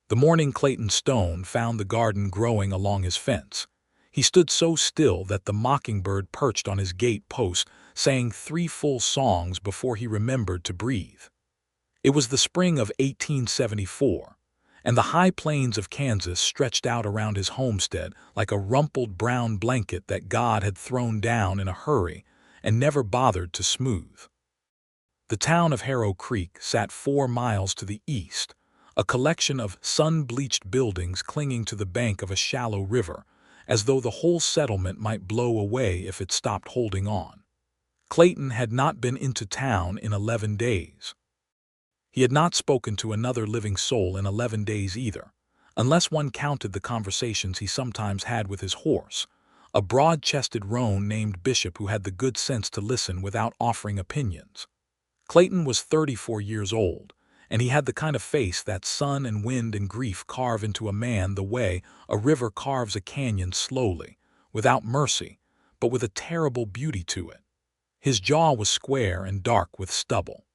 The morning Clayton Stone found the garden growing along his fence. He stood so still that the mockingbird perched on his gate post sang 3 full songs before he remembered to breathe. It was the spring of 1874, and the high plains of Kansas stretched out around his homestead like a rumpled brown blanket that God had thrown down in a hurry and never bothered to smooth. The town of Harrow Creek sat 4 miles to the east, a collection of sun-bleached buildings clinging to the bank of a shallow river, as though the whole settlement might blow away if it stopped holding on. Clayton had not been into town in 11 days. He had not spoken to another living soul in 11 days either, unless one counted the conversations he sometimes had with his horse, a broad-chested roan named Bishop who had the good sense to listen without offering opinions. Clayton was 34 years old, and he had the kind of face that sun and wind and grief carve into a man the way a river carves a canyon slowly, without mercy, but with a terrible beauty to it. His jaw was square and dark with stubble.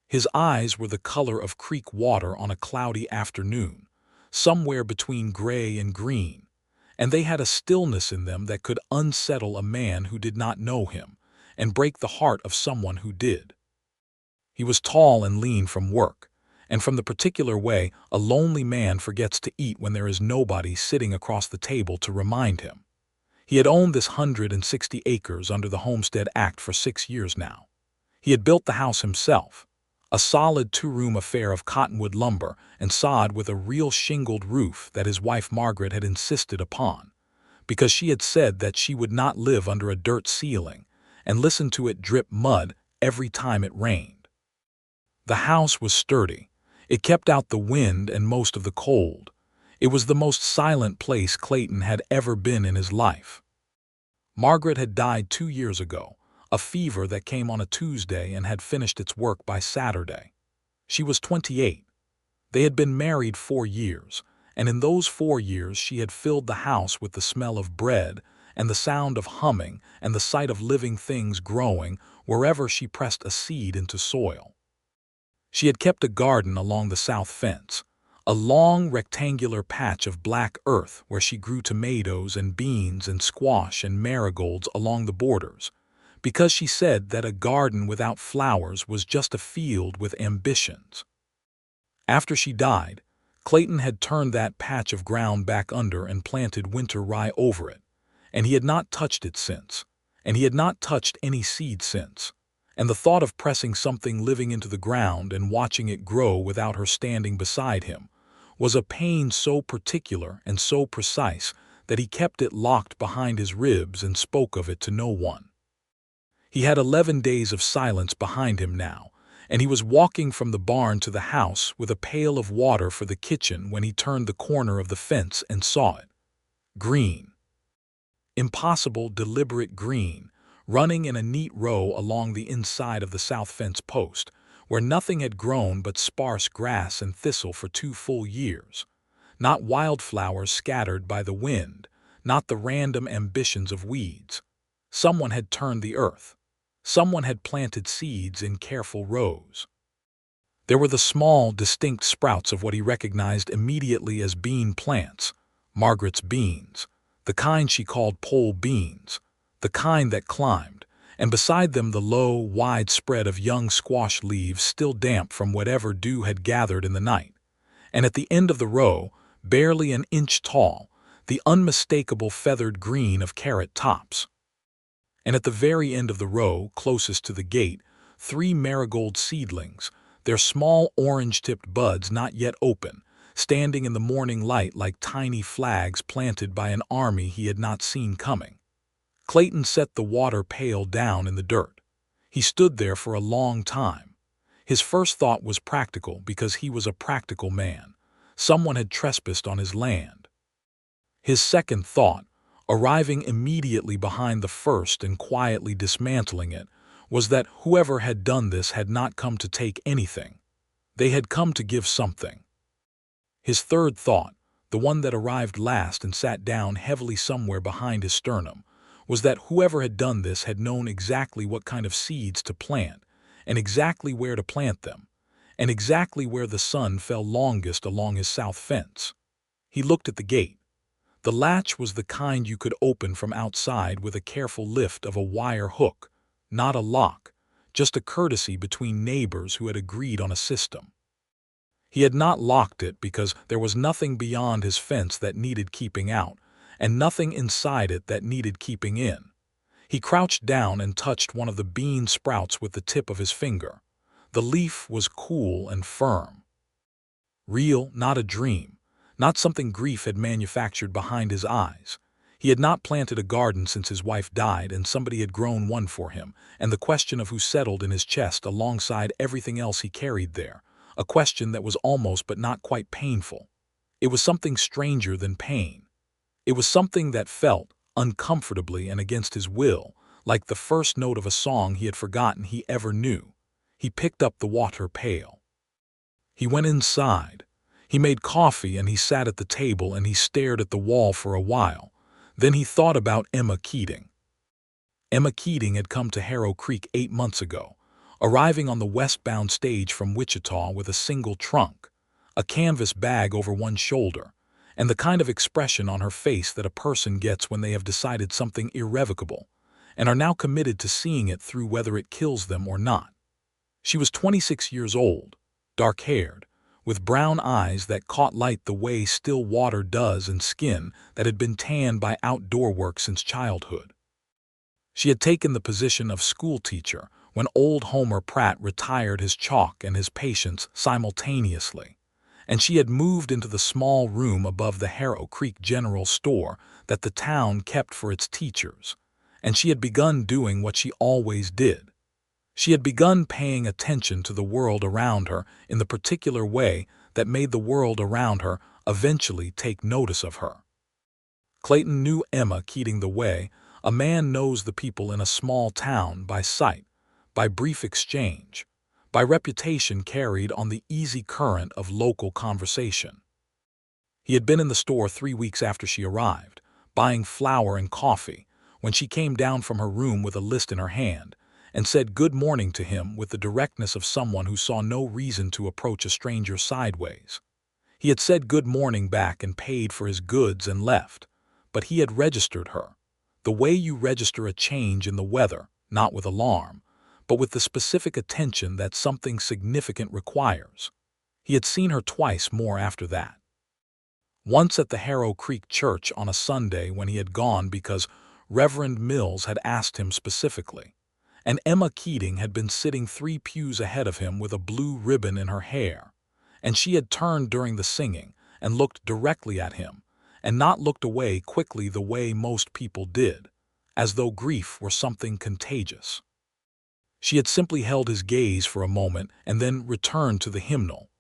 His eyes were the color of creek water on a cloudy afternoon, somewhere between gray and green, and they had a stillness in them that could unsettle a man who did not know him and break the heart of someone who did. He was tall and lean from work, and from the particular way a lonely man forgets to eat when there is nobody sitting across the table to remind him. He had owned this 160 acres under the Homestead Act for 6 years now. He had built the house himself, a solid 2-room affair of cottonwood lumber and sod with a real shingled roof that his wife Margaret had insisted upon, because she had said that she would not live under a dirt ceiling and listen to it drip mud every time it rained. The house was sturdy. It kept out the wind and most of the cold. It was the most silent place Clayton had ever been in his life. Margaret had died 2 years ago, a fever that came on a Tuesday and had finished its work by Saturday. She was 28. They had been married 4 years, and in those 4 years she had filled the house with the smell of bread and the sound of humming and the sight of living things growing wherever she pressed a seed into soil. She had kept a garden along the south fence, a long rectangular patch of black earth where she grew tomatoes and beans and squash and marigolds along the borders, because she said that a garden without flowers was just a field with ambitions. After she died, Clayton had turned that patch of ground back under and planted winter rye over it, and he had not touched it since, and he had not touched any seed since. And the thought of pressing something living into the ground and watching it grow without her standing beside him was a pain so particular and so precise that he kept it locked behind his ribs and spoke of it to no one. He had 11 days of silence behind him now, and he was walking from the barn to the house with a pail of water for the kitchen when he turned the corner of the fence and saw it. Green. Impossible, deliberate green, running in a neat row along the inside of the south fence post, where nothing had grown but sparse grass and thistle for 2 full years. Not wildflowers scattered by the wind, not the random ambitions of weeds. Someone had turned the earth. Someone had planted seeds in careful rows. There were the small, distinct sprouts of what he recognized immediately as bean plants, Margaret's beans, the kind she called pole beans, the kind that climbed, and beside them the low, wide spread of young squash leaves still damp from whatever dew had gathered in the night. And at the end of the row, barely an inch tall, the unmistakable feathered green of carrot tops. And at the very end of the row, closest to the gate, 3 marigold seedlings, their small orange-tipped buds not yet open, standing in the morning light like tiny flags planted by an army he had not seen coming. Clayton set the water pail down in the dirt. He stood there for a long time. His first thought was practical because he was a practical man. Someone had trespassed on his land. His second thought, arriving immediately behind the first and quietly dismantling it, was that whoever had done this had not come to take anything. They had come to give something. His third thought, the one that arrived last and sat down heavily somewhere behind his sternum, was that whoever had done this had known exactly what kind of seeds to plant and exactly where to plant them, and exactly where the sun fell longest along his south fence. He looked at the gate. The latch was the kind you could open from outside with a careful lift of a wire hook, not a lock, just a courtesy between neighbors who had agreed on a system. He had not locked it because there was nothing beyond his fence that needed keeping out, and nothing inside it that needed keeping in. He crouched down and touched one of the bean sprouts with the tip of his finger. The leaf was cool and firm. Real, not a dream, not something grief had manufactured behind his eyes. He had not planted a garden since his wife died, and somebody had grown one for him, and the question of who settled in his chest alongside everything else he carried there, a question that was almost but not quite painful. It was something stranger than pain. It was something that felt, uncomfortably and against his will, like the first note of a song he had forgotten he ever knew. He picked up the water pail. He went inside. He made coffee and he sat at the table and he stared at the wall for a while. Then he thought about Emma Keating. Emma Keating had come to Harrow Creek 8 months ago, arriving on the westbound stage from Wichita with a single trunk, a canvas bag over one shoulder, and the kind of expression on her face that a person gets when they have decided something irrevocable, and are now committed to seeing it through whether it kills them or not. She was 26 years old, dark-haired, with brown eyes that caught light the way still water does and skin that had been tanned by outdoor work since childhood. She had taken the position of schoolteacher when old Homer Pratt retired his chalk and his patience simultaneously, and she had moved into the small room above the Harrow Creek General Store that the town kept for its teachers, and she had begun doing what she always did. She had begun paying attention to the world around her in the particular way that made the world around her eventually take notice of her. Clayton knew Emma Keating the way a man knows the people in a small town by sight, by brief exchange, by reputation carried on the easy current of local conversation. He had been in the store 3 weeks after she arrived, buying flour and coffee, when she came down from her room with a list in her hand, and said good morning to him with the directness of someone who saw no reason to approach a stranger sideways. He had said good morning back and paid for his goods and left, but he had registered her, the way you register a change in the weather, not with alarm, but with the specific attention that something significant requires. He had seen her twice more after that. Once at the Harrow Creek Church on a Sunday when he had gone because Reverend Mills had asked him specifically, and Emma Keating had been sitting 3 pews ahead of him with a blue ribbon in her hair, and she had turned during the singing and looked directly at him, and not looked away quickly the way most people did, as though grief were something contagious. She had simply held his gaze for a moment and then returned to the hymnal,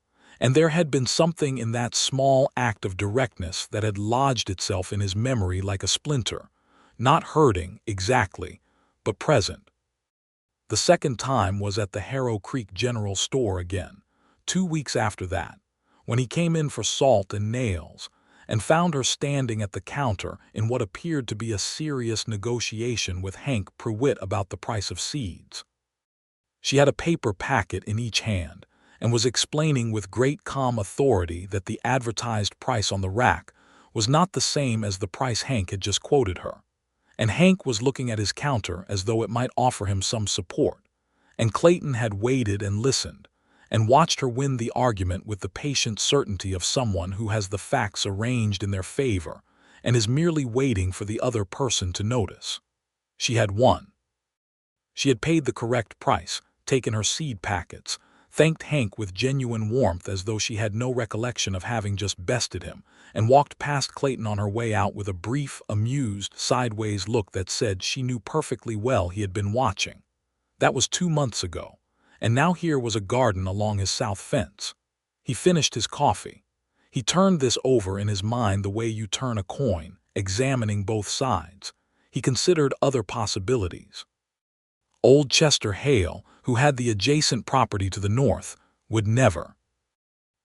and there had been something in that small act of directness that had lodged itself in his memory like a splinter, not hurting exactly, but present. The second time was at the Harrow Creek General Store again, 2 weeks after that, when he came in for salt and nails, and found her standing at the counter in what appeared to be a serious negotiation with Hank Pruitt about the price of seeds. She had a paper packet in each hand, and was explaining with great calm authority that the advertised price on the rack was not the same as the price Hank had just quoted her. And Hank was looking at his counter as though it might offer him some support, and Clayton had waited and listened, and watched her win the argument with the patient certainty of someone who has the facts arranged in their favor and is merely waiting for the other person to notice. She had won. She had paid the correct price, taken her seed packets, thanked Hank with genuine warmth as though she had no recollection of having just bested him, and walked past Clayton on her way out with a brief, amused, sideways look that said she knew perfectly well he had been watching. That was 2 months ago, and now here was a garden along his south fence. He finished his coffee. He turned this over in his mind the way you turn a coin, examining both sides. He considered other possibilities. Old Chester Hale, who had the adjacent property to the north, would never.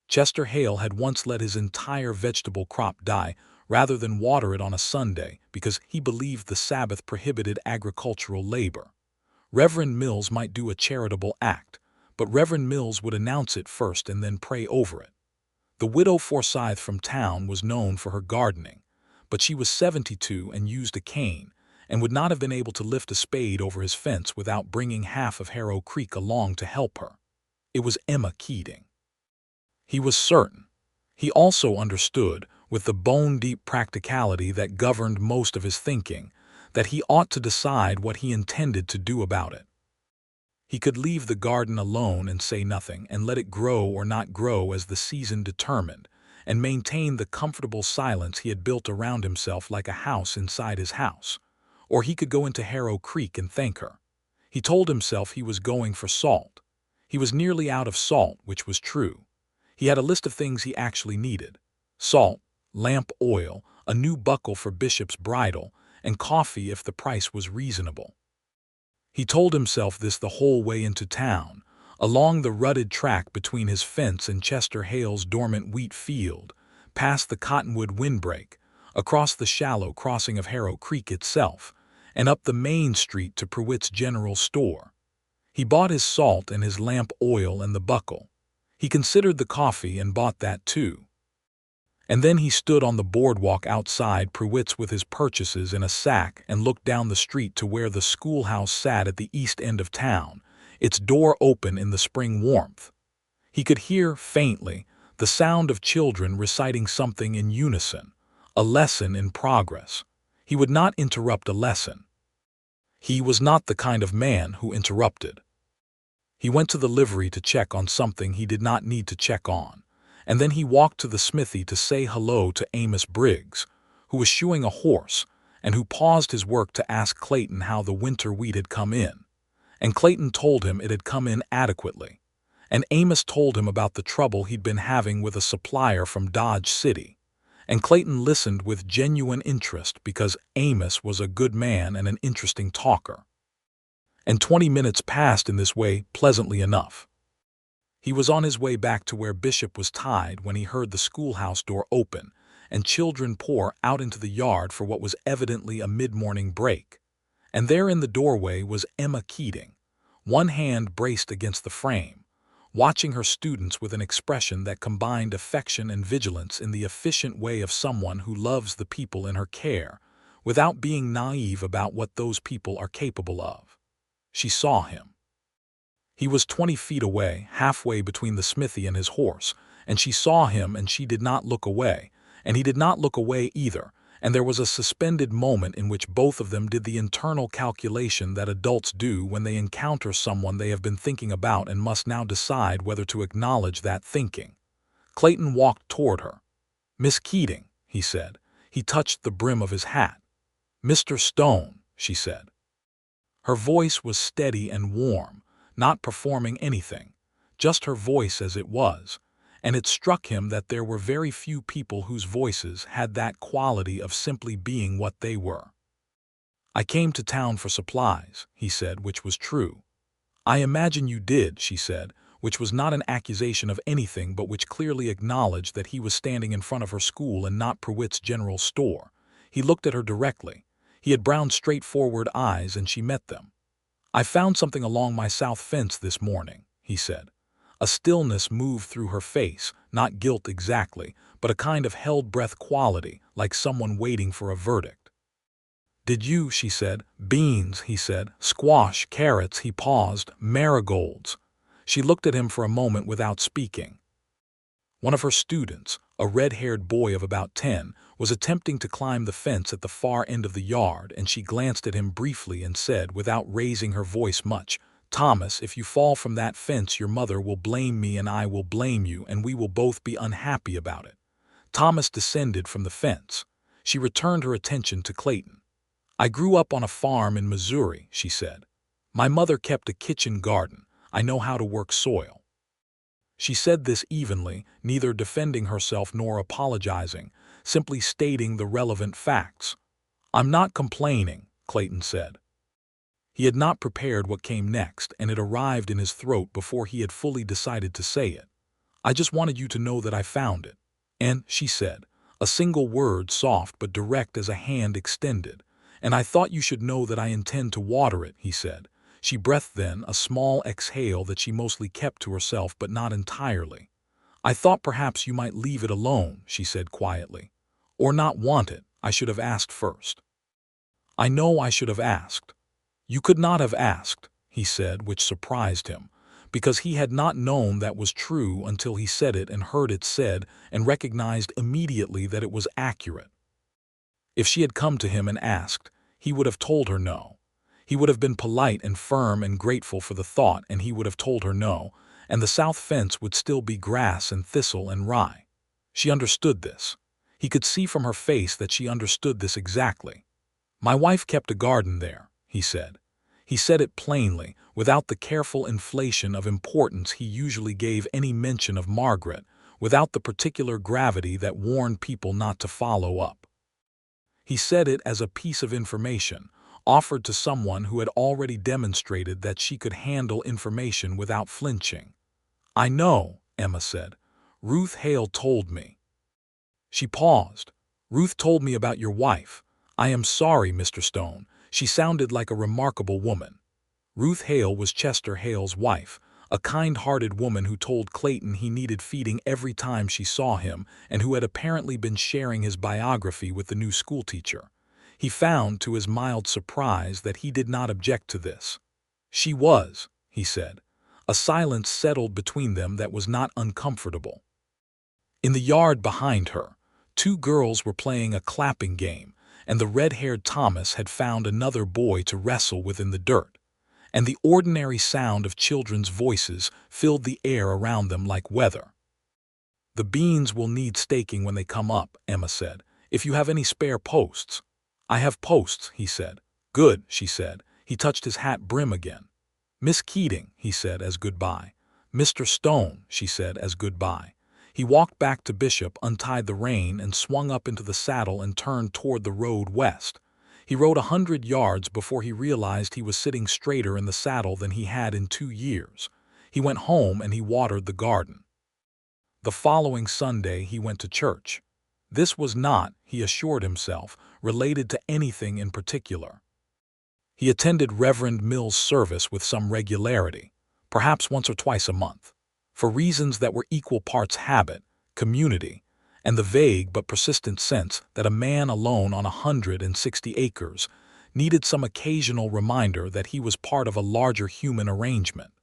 Chester Hale had once let his entire vegetable crop die rather than water it on a Sunday because he believed the Sabbath prohibited agricultural labor. Reverend Mills might do a charitable act, but Reverend Mills would announce it first and then pray over it. The widow Forsyth from town was known for her gardening, but she was 72 and used a cane, and would not have been able to lift a spade over his fence without bringing half of Harrow Creek along to help her. It was Emma Keating. He was certain. He also understood, with the bone-deep practicality that governed most of his thinking, that he ought to decide what he intended to do about it. He could leave the garden alone and say nothing, and let it grow or not grow as the season determined, and maintain the comfortable silence he had built around himself like a house inside his house. Or he could go into Harrow Creek and thank her. He told himself he was going for salt. He was nearly out of salt, which was true. He had a list of things he actually needed: salt, lamp oil, a new buckle for Bishop's bridle, and coffee if the price was reasonable. He told himself this the whole way into town, along the rutted track between his fence and Chester Hale's dormant wheat field, past the cottonwood windbreak, across the shallow crossing of Harrow Creek itself, and up the main street to Prewitt's General Store. He bought his salt and his lamp oil and the buckle. He considered the coffee and bought that too. And then he stood on the boardwalk outside Prewitt's with his purchases in a sack and looked down the street to where the schoolhouse sat at the east end of town, its door open in the spring warmth. He could hear, faintly, the sound of children reciting something in unison, a lesson in progress. He would not interrupt a lesson. He was not the kind of man who interrupted. He went to the livery to check on something he did not need to check on, and then he walked to the smithy to say hello to Amos Briggs, who was shoeing a horse, and who paused his work to ask Clayton how the winter wheat had come in. And Clayton told him it had come in adequately. And Amos told him about the trouble he'd been having with a supplier from Dodge City. And Clayton listened with genuine interest because Amos was a good man and an interesting talker. And 20 minutes passed in this way pleasantly enough. He was on his way back to where Bishop was tied when he heard the schoolhouse door open and children pour out into the yard for what was evidently a mid-morning break. And there in the doorway was Emma Keating, one hand braced against the frame, watching her students with an expression that combined affection and vigilance in the efficient way of someone who loves the people in her care, without being naive about what those people are capable of. She saw him. He was 20 feet away, halfway between the smithy and his horse, and she saw him and she did not look away, and he did not look away either, and there was a suspended moment in which both of them did the internal calculation that adults do when they encounter someone they have been thinking about and must now decide whether to acknowledge that thinking. Clayton walked toward her. "Miss Keating," he said. He touched the brim of his hat. "Mr. Stone," she said. Her voice was steady and warm, not performing anything, just her voice as it was, and it struck him that there were very few people whose voices had that quality of simply being what they were. "I came to town for supplies," he said, which was true. "I imagine you did," she said, which was not an accusation of anything but which clearly acknowledged that he was standing in front of her school and not Prewitt's General Store. He looked at her directly. He had brown, straightforward eyes, and she met them. "I found something along my south fence this morning," he said. A stillness moved through her face, not guilt exactly, but a kind of held-breath quality, like someone waiting for a verdict. "Did you?" she said. "Beans," he said. "Squash, carrots," he paused. "Marigolds." She looked at him for a moment without speaking. One of her students, a red-haired boy of about 10, was attempting to climb the fence at the far end of the yard, and she glanced at him briefly and said, without raising her voice much, "Thomas, if you fall from that fence your mother will blame me and I will blame you, and we will both be unhappy about it." Thomas descended from the fence. She returned her attention to Clayton. "I grew up on a farm in Missouri," she said. "My mother kept a kitchen garden. I know how to work soil." She said this evenly, neither defending herself nor apologizing, simply stating the relevant facts. "I'm not complaining," Clayton said. He had not prepared what came next, and it arrived in his throat before he had fully decided to say it. "I just wanted you to know that I found it." "And," she said, a single word soft but direct as a hand extended. "And I thought you should know that I intend to water it," he said. She breathed then, a small exhale that she mostly kept to herself but not entirely. "I thought perhaps you might leave it alone," she said quietly. "Or not want it. I should have asked first." "I know I should have asked." "You could not have asked," he said, which surprised him, because he had not known that was true until he said it and heard it said and recognized immediately that it was accurate. If she had come to him and asked, he would have told her no. He would have been polite and firm and grateful for the thought, and he would have told her no, and the south fence would still be grass and thistle and rye. She understood this. He could see from her face that she understood this exactly. "My wife kept a garden there," he said. He said it plainly, without the careful inflation of importance he usually gave any mention of Margaret, without the particular gravity that warned people not to follow up. He said it as a piece of information, offered to someone who had already demonstrated that she could handle information without flinching. "I know," Emma said. "Ruth Hale told me." She paused. "Ruth told me about your wife. I am sorry, Mr. Stone. She sounded like a remarkable woman." Ruth Hale was Chester Hale's wife, a kind-hearted woman who told Clayton he needed feeding every time she saw him and who had apparently been sharing his biography with the new schoolteacher. He found, to his mild surprise, that he did not object to this. "She was," he said. A silence settled between them that was not uncomfortable. In the yard behind her, two girls were playing a clapping game, and the red-haired Thomas had found another boy to wrestle with in the dirt, and the ordinary sound of children's voices filled the air around them like weather. "The beans will need staking when they come up," Emma said, "if you have any spare posts." "I have posts," he said. "Good," she said. He touched his hat brim again. "Miss Keating," he said as goodbye. "Mr. Stone," she said as goodbye. He walked back to Bishop, untied the rein, and swung up into the saddle and turned toward the road west. He rode 100 yards before he realized he was sitting straighter in the saddle than he had in 2 years. He went home and he watered the garden. The following Sunday he went to church. This was not, he assured himself, related to anything in particular. He attended Reverend Mill's service with some regularity, perhaps once or twice a month, for reasons that were equal parts habit, community, and the vague but persistent sense that a man alone on 160 acres needed some occasional reminder that he was part of a larger human arrangement.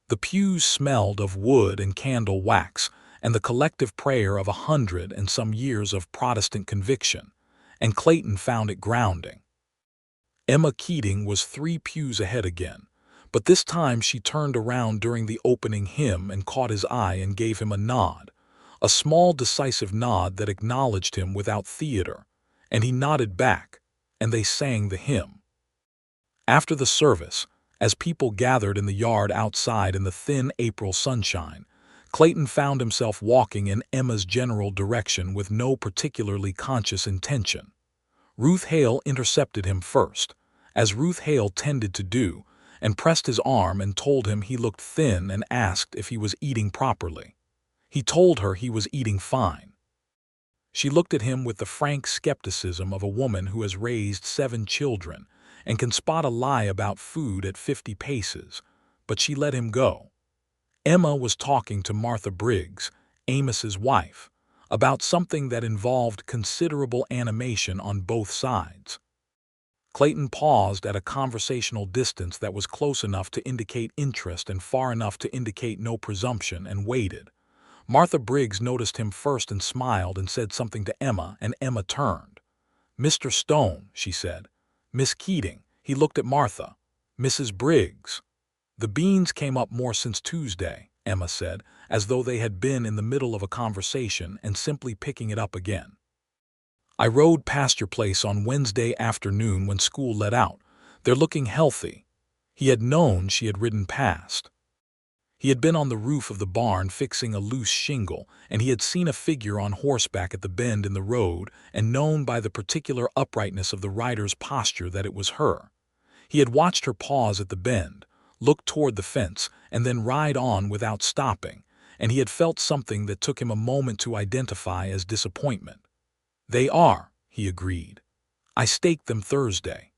The pews smelled of wood and candle wax and the collective prayer of 100 and some years of Protestant conviction, and Clayton found it grounding. Emma Keating was 3 pews ahead again, but this time she turned around during the opening hymn and caught his eye and gave him a nod, a small decisive nod that acknowledged him without theater, and he nodded back, and they sang the hymn. After the service, as people gathered in the yard outside in the thin April sunshine, Clayton found himself walking in Emma's general direction with no particularly conscious intention. Ruth Hale intercepted him first, as Ruth Hale tended to do, and pressed his arm and told him he looked thin and asked if he was eating properly. He told her he was eating fine. She looked at him with the frank skepticism of a woman who has raised 7 children and can spot a lie about food at 50 paces, but she let him go. Emma was talking to Martha Briggs, Amos's wife, about something that involved considerable animation on both sides. Clayton paused at a conversational distance that was close enough to indicate interest and far enough to indicate no presumption, and waited. Martha Briggs noticed him first and smiled and said something to Emma, and Emma turned. "Mr. Stone," she said. "Miss Keating." He looked at Martha. "Mrs. Briggs." "The beans came up more since Tuesday," Emma said, as though they had been in the middle of a conversation and simply picking it up again. "I rode past your place on Wednesday afternoon when school let out. They're looking healthy." He had known she had ridden past. He had been on the roof of the barn fixing a loose shingle, and he had seen a figure on horseback at the bend in the road and known by the particular uprightness of the rider's posture that it was her. He had watched her pause at the bend, look toward the fence, and then ride on without stopping, and he had felt something that took him a moment to identify as disappointment. "They are," he agreed. "I staked them Thursday."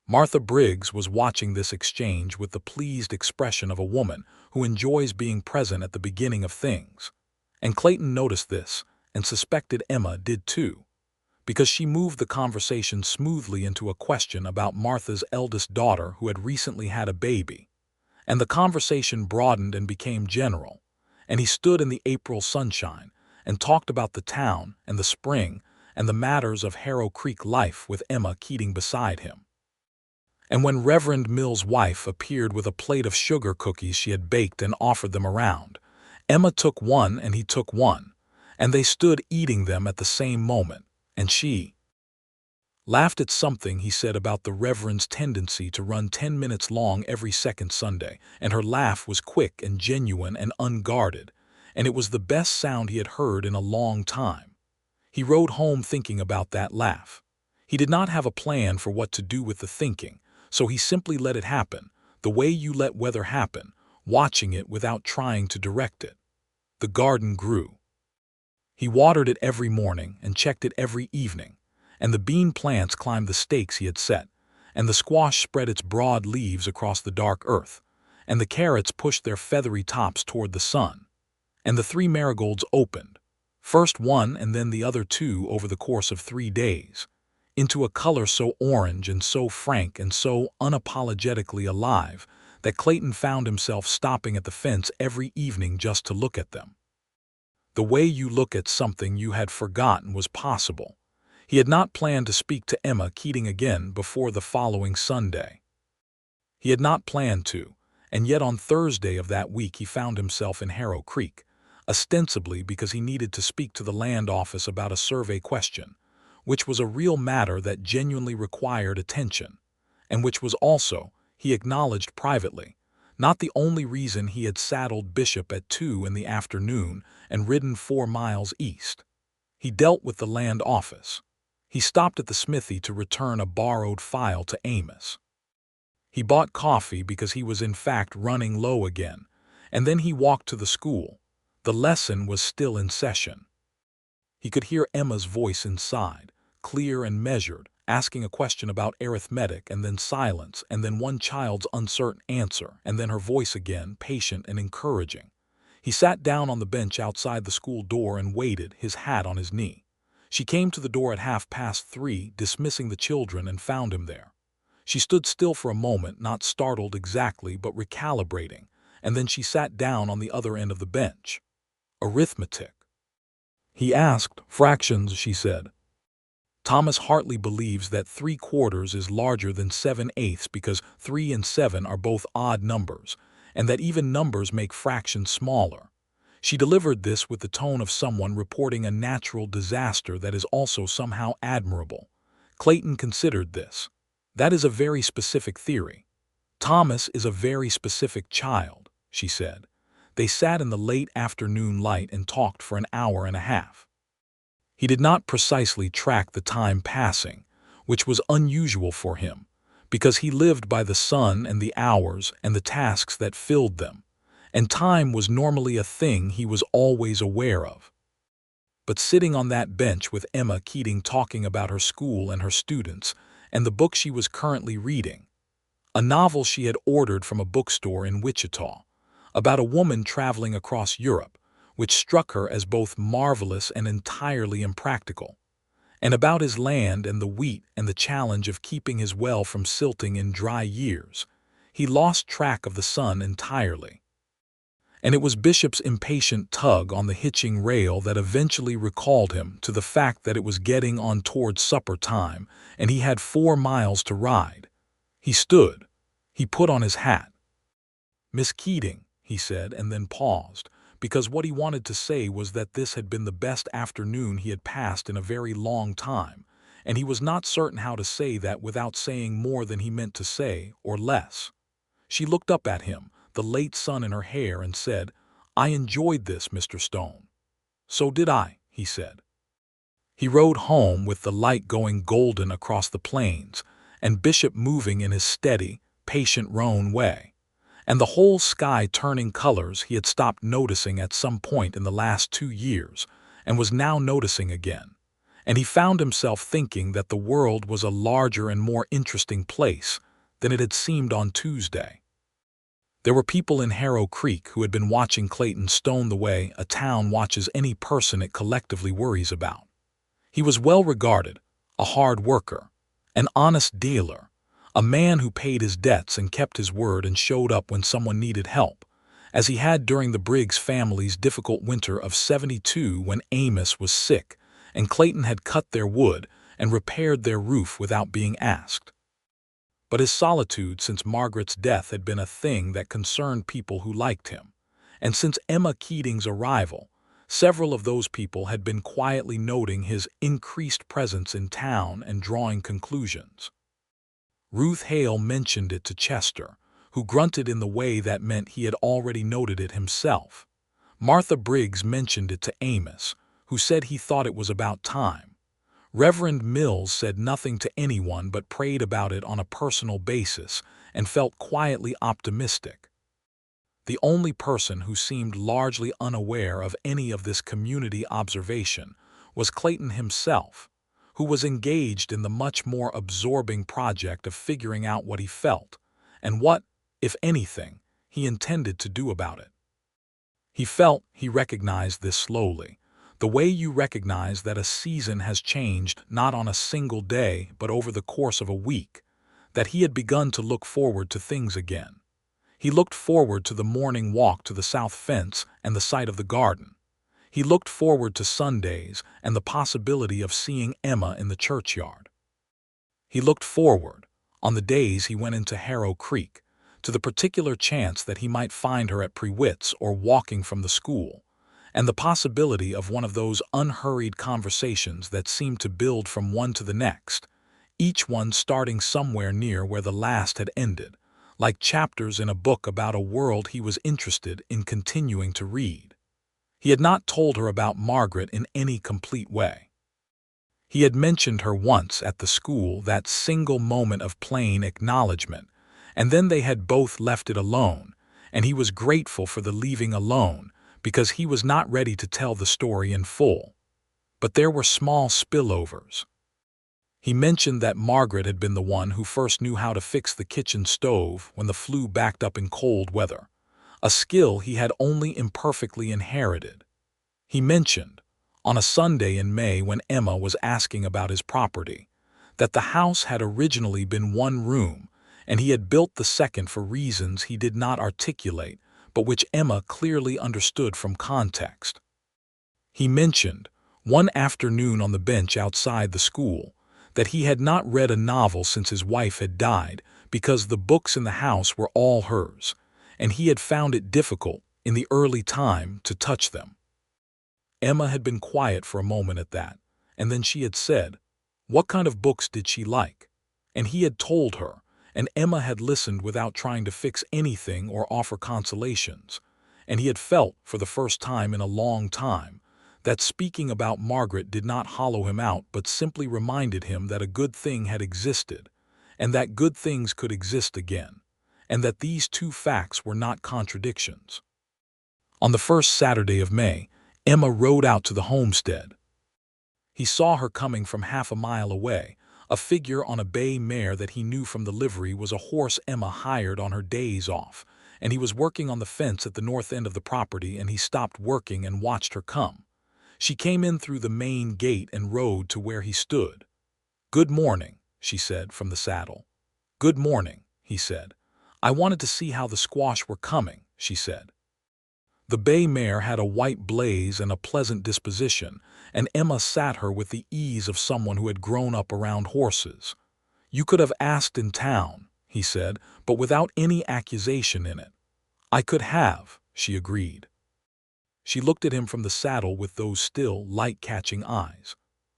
Martha Briggs was watching this exchange with the pleased expression of a woman who enjoys being present at the beginning of things. And Clayton noticed this, and suspected Emma did too, because she moved the conversation smoothly into a question about Martha's eldest daughter who had recently had a baby. And the conversation broadened and became general, and he stood in the April sunshine and talked about the town and the spring and the matters of Harrow Creek life with Emma Keating beside him. And when Reverend Mill's wife appeared with a plate of sugar cookies she had baked and offered them around, Emma took one and he took one, and they stood eating them at the same moment, and she laughed at something he said about the Reverend's tendency to run 10 minutes long every second Sunday, and her laugh was quick and genuine and unguarded, and it was the best sound he had heard in a long time. He rode home thinking about that laugh. He did not have a plan for what to do with the thinking, so he simply let it happen, the way you let weather happen, watching it without trying to direct it. The garden grew. He watered it every morning and checked it every evening, and the bean plants climbed the stakes he had set, and the squash spread its broad leaves across the dark earth, and the carrots pushed their feathery tops toward the sun, and the 3 marigolds opened, first one and then the other 2 over the course of 3 days, into a color so orange and so frank and so unapologetically alive that Clayton found himself stopping at the fence every evening just to look at them. The way you look at something you had forgotten was possible. He had not planned to speak to Emma Keating again before the following Sunday. He had not planned to, and yet on Thursday of that week he found himself in Harrow Creek, ostensibly because he needed to speak to the land office about a survey question, which was a real matter that genuinely required attention, and which was also, he acknowledged privately, not the only reason he had saddled Bishop at 2 in the afternoon and ridden 4 miles east. He dealt with the land office. He stopped at the smithy to return a borrowed file to Amos. He bought coffee because he was in fact running low again, and then he walked to the school. The lesson was still in session. He could hear Emma's voice inside, clear and measured, asking a question about arithmetic, and then silence, and then one child's uncertain answer, and then her voice again, patient and encouraging. He sat down on the bench outside the school door and waited, his hat on his knee. She came to the door at 3:30, dismissing the children, and found him there. She stood still for a moment, not startled exactly, but recalibrating, and then she sat down on the other end of the bench. Arithmetic, he asked. Fractions, she said. Thomas Hartley believes that 3/4 is larger than 7/8 because 3 and 7 are both odd numbers, and that even numbers make fractions smaller. She delivered this with the tone of someone reporting a natural disaster that is also somehow admirable. Clayton considered this. That is a very specific theory. Thomas is a very specific child, she said. They sat in the late afternoon light and talked for an hour and a half. He did not precisely track the time passing, which was unusual for him, because he lived by the sun and the hours and the tasks that filled them, and time was normally a thing he was always aware of. But sitting on that bench with Emma Keating talking about her school and her students and the book she was currently reading, a novel she had ordered from a bookstore in Wichita, about a woman traveling across Europe, which struck her as both marvelous and entirely impractical, and about his land and the wheat and the challenge of keeping his well from silting in dry years, he lost track of the sun entirely. And it was Bishop's impatient tug on the hitching rail that eventually recalled him to the fact that it was getting on toward supper time and he had 4 miles to ride. He stood. He put on his hat. "Miss Keating," he said, and then paused, because what he wanted to say was that this had been the best afternoon he had passed in a very long time, and he was not certain how to say that without saying more than he meant to say, or less. She looked up at him, the late sun in her hair, and said, "I enjoyed this, Mr. Stone." "So did I," he said. He rode home with the light going golden across the plains, and Bishop moving in his steady, patient roan way, and the whole sky turning colors he had stopped noticing at some point in the last 2 years, and was now noticing again, and he found himself thinking that the world was a larger and more interesting place than it had seemed on Tuesday. There were people in Harrow Creek who had been watching Clayton Stone the way a town watches any person it collectively worries about. He was well regarded, a hard worker, an honest dealer, a man who paid his debts and kept his word and showed up when someone needed help, as he had during the Briggs family's difficult winter of '72 when Amos was sick and Clayton had cut their wood and repaired their roof without being asked. But his solitude since Margaret's death had been a thing that concerned people who liked him, and since Emma Keating's arrival, several of those people had been quietly noting his increased presence in town and drawing conclusions. Ruth Hale mentioned it to Chester, who grunted in the way that meant he had already noted it himself. Martha Briggs mentioned it to Amos, who said he thought it was about time. Reverend Mills said nothing to anyone but prayed about it on a personal basis and felt quietly optimistic. The only person who seemed largely unaware of any of this community observation was Clayton himself, who was engaged in the much more absorbing project of figuring out what he felt and what, if anything, he intended to do about it. He recognized this slowly, the way you recognize that a season has changed not on a single day but over the course of a week, that he had begun to look forward to things again. He looked forward to the morning walk to the south fence and the sight of the garden. He looked forward to Sundays and the possibility of seeing Emma in the churchyard. He looked forward, on the days he went into Harrow Creek, to the particular chance that he might find her at Prewitt's or walking from the school, and the possibility of one of those unhurried conversations that seemed to build from one to the next, each one starting somewhere near where the last had ended, like chapters in a book about a world he was interested in continuing to read. He had not told her about Margaret in any complete way. He had mentioned her once at the school, that single moment of plain acknowledgement, and then they had both left it alone, and he was grateful for the leaving alone because he was not ready to tell the story in full. But there were small spillovers. He mentioned that Margaret had been the one who first knew how to fix the kitchen stove when the flue backed up in cold weather, a skill he had only imperfectly inherited. He mentioned, on a Sunday in May when Emma was asking about his property, that the house had originally been one room and he had built the second for reasons he did not articulate but which Emma clearly understood from context. He mentioned, one afternoon on the bench outside the school, that he had not read a novel since his wife had died because the books in the house were all hers, and he had found it difficult, in the early time, to touch them. Emma had been quiet for a moment at that, and then she had said, what kind of books did she like? And he had told her, and Emma had listened without trying to fix anything or offer consolations, and he had felt, for the first time in a long time, that speaking about Margaret did not hollow him out but simply reminded him that a good thing had existed, and that good things could exist again, and that these two facts were not contradictions. On the first Saturday of May, Emma rode out to the homestead. He saw her coming from half a mile away, a figure on a bay mare that he knew from the livery was a horse Emma hired on her days off, and he was working on the fence at the north end of the property, and he stopped working and watched her come. She came in through the main gate and rode to where he stood. "Good morning," she said from the saddle. "Good morning," he said. "I wanted to see how the squash were coming," she said. The bay mare had a white blaze and a pleasant disposition, and Emma sat her with the ease of someone who had grown up around horses. "You could have asked in town," he said, but without any accusation in it. "I could have," she agreed. She looked at him from the saddle with those still, light-catching eyes.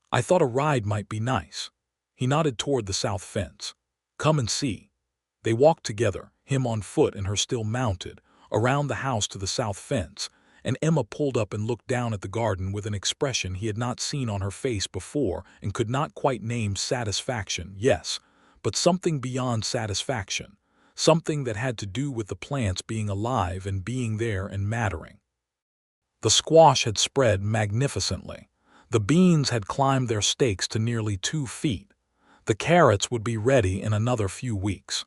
"I thought a ride might be nice." He nodded toward the south fence. "Come and see." They walked together, him on foot and her still mounted, around the house to the south fence, and Emma pulled up and looked down at the garden with an expression he had not seen on her face before and could not quite name. Satisfaction, yes, but something beyond satisfaction, something that had to do with the plants being alive and being there and mattering. The squash had spread magnificently. The beans had climbed their stakes to nearly 2 feet. The carrots would be ready in another few weeks.